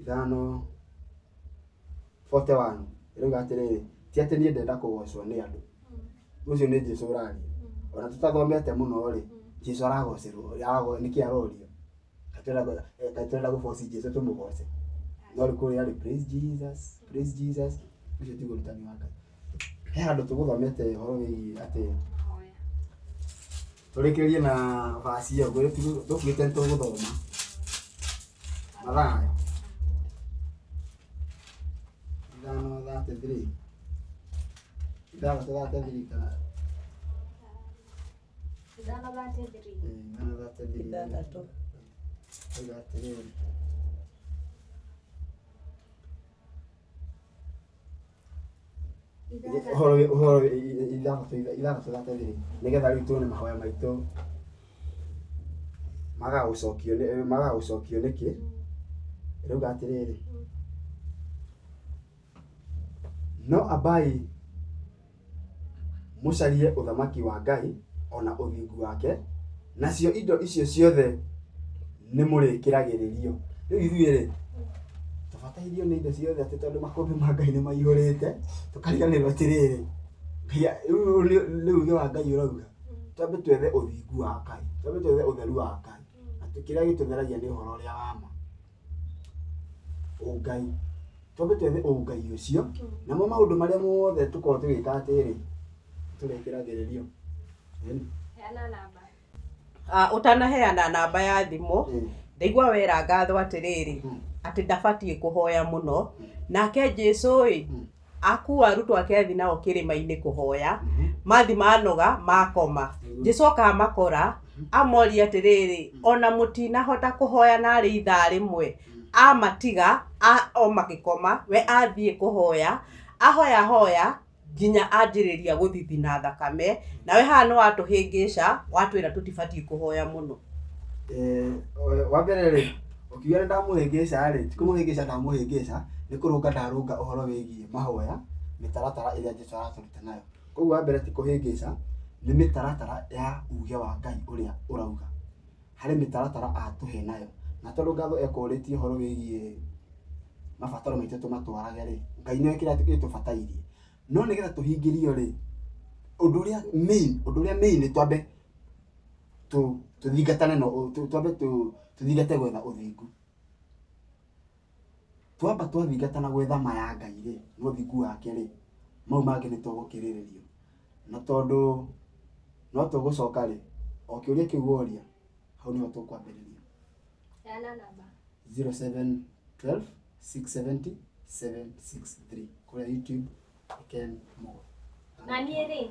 5:41 ĩrauga atĩrĩrĩ, ti atĩ niĩ ndenda kũgocwo nĩ andũ. Ũcio nĩ Jesũ ũraria. Ona tũtathomete mũno rĩ, Jesũ aragocerwo, nĩkĩ arorio? Katwenda gũboci Jesũ tũmũgoce. No rĩ kũrĩa rĩ, praise Jesus, praise Jesus. Ũcio tiguo ũrutani wa Ngai. He handũ tũgũthomete ũhoro wĩgiĩ atĩ tũrĩkĩrĩrie na vasi ĩyo, tũkuĩte nĩtũgũthoma Mathayo 5:33 5:33 kana 5:33 ũhoro ithathatũ nĩgetha rĩu tuone mahoya maitũ magagũcokio nĩkĩ? Ĩrauga atĩrĩrĩ, no ambai mũcarie ũthamaki wa Ngai ona ũthingu wake, nacio indo icio ciothe nĩ mũrĩkĩragĩrĩrio. Rĩu ithuĩ rĩ, tũbatairio nĩ indo ciothe atĩ tondũ makũmbĩ ma Ngai nĩ maihũrĩte, tũkariganĩrwo atĩrĩrĩ, rĩu uge wa Ngai ũrauga twambe twethe ũthingu wa Ngai, twambe twethe ũtheru wa Ngai, na kĩrĩa gĩtũtheragia nĩ ũhoro ũrĩa wa ma, ũngai. Twambe twethe ũngai ũcio, namo maũndũ marĩa mothe tũkorwo tũgĩka atĩrĩ, tũrĩkĩragĩrĩrio. Heana namba. Ũtanaheana namba ya thimũ, ndaigua wera ngatho atĩrĩrĩ, atĩ ndabatiĩ kũhoya mũno, nake Jesũ ĩ, akua arutwo ake athi nao kĩrĩma-inĩ kũhoya, mathi manoga makoma. Jesũ akamakora, amoria atĩrĩrĩ, ona mũtinahota kũhoya narĩ ithaa rĩmwe. Amatiga, o magĩkoma, we athiĩ kũhoya, ahoya nginya anjĩrĩria gũthithina thakame, nawe haha nĩ watũhĩngĩca, watwĩra tũtibatiĩ kũhoya mũno. Wa mbere rĩ, ũkiuga nĩ ndamũhĩngĩca rĩ, ti kũmũhĩngĩca ndamũhĩngĩca, nĩ kũrũnga ndarũnga ũhoro wĩgiĩ mahoya, mĩtaratara ĩrĩa Jesũ aratũruta nayo. Koguo wa mbere ti kũhĩngĩca, nĩ mĩtaratara ya uge wa Ngai ũrĩa ũrauga. Harĩ mĩtaratara atũhe nayo. Na tondũ ngatho ekũrĩtie ũhoro wĩgiĩ mabataro maitũ tũmatwarage rĩ, Ngai nĩoĩ kĩrĩa gĩtũbatairie. No nĩgetha tũhingĩrio rĩ, ũndũ ũrĩa main nĩ twambe tũthingatane no twambe tũthingate gwetha ũthingu. twamba twathingatana gwetha maya Ngai rĩ no thiku wake rĩ mau mangĩ nĩ tũgũkĩrĩrĩrio na tondũ no tũgũcoka rĩ o kĩũria kĩu woria hau nĩho tũkwambĩrĩria. Yana namba 0712 670 763 kũrĩa YouTube Ken Mo. Na niĩ rĩ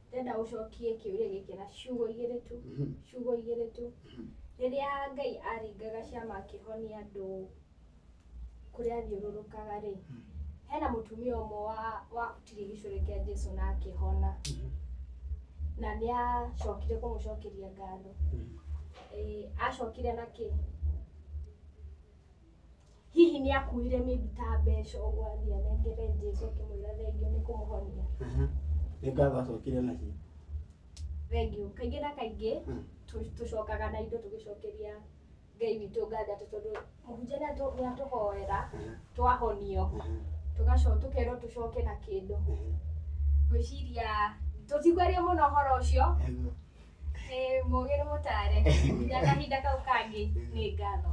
ndenda ũcokie kĩũria gĩkĩ na ciugo igĩrĩ tu. Ciugo igĩrĩ tu. Rĩrĩa Ngai aringaga ciama akĩhonia andũ kũrĩa athiũrũrũkaga rĩ hena mũtumia ũmwe wahutirie gĩcũrĩ kĩa Jesũ na akĩhona na nĩacokire kũmũcokeria ngatho. Acokire na kĩ? Hihi nĩakuire maybe ta mbeca ũguo athiĩ anengere Jesũ akĩmwĩra thengio nĩ kũmũhonia. Nĩ ngatho acokire nacio. Thengio kaingĩ na kaingĩ tũcokaga na indo tũgĩcokeria Ngai witũ ngatho tondũ mũhunjia nĩatũhoera twahonio tũgacoka tũkerwo tũcoke na kĩndũ. Ngwĩciria tũtikwaria mũno ũhoro ũcio. Mũgĩ nĩ mũtare nginya kahinda kau kangĩ nĩ ngatho.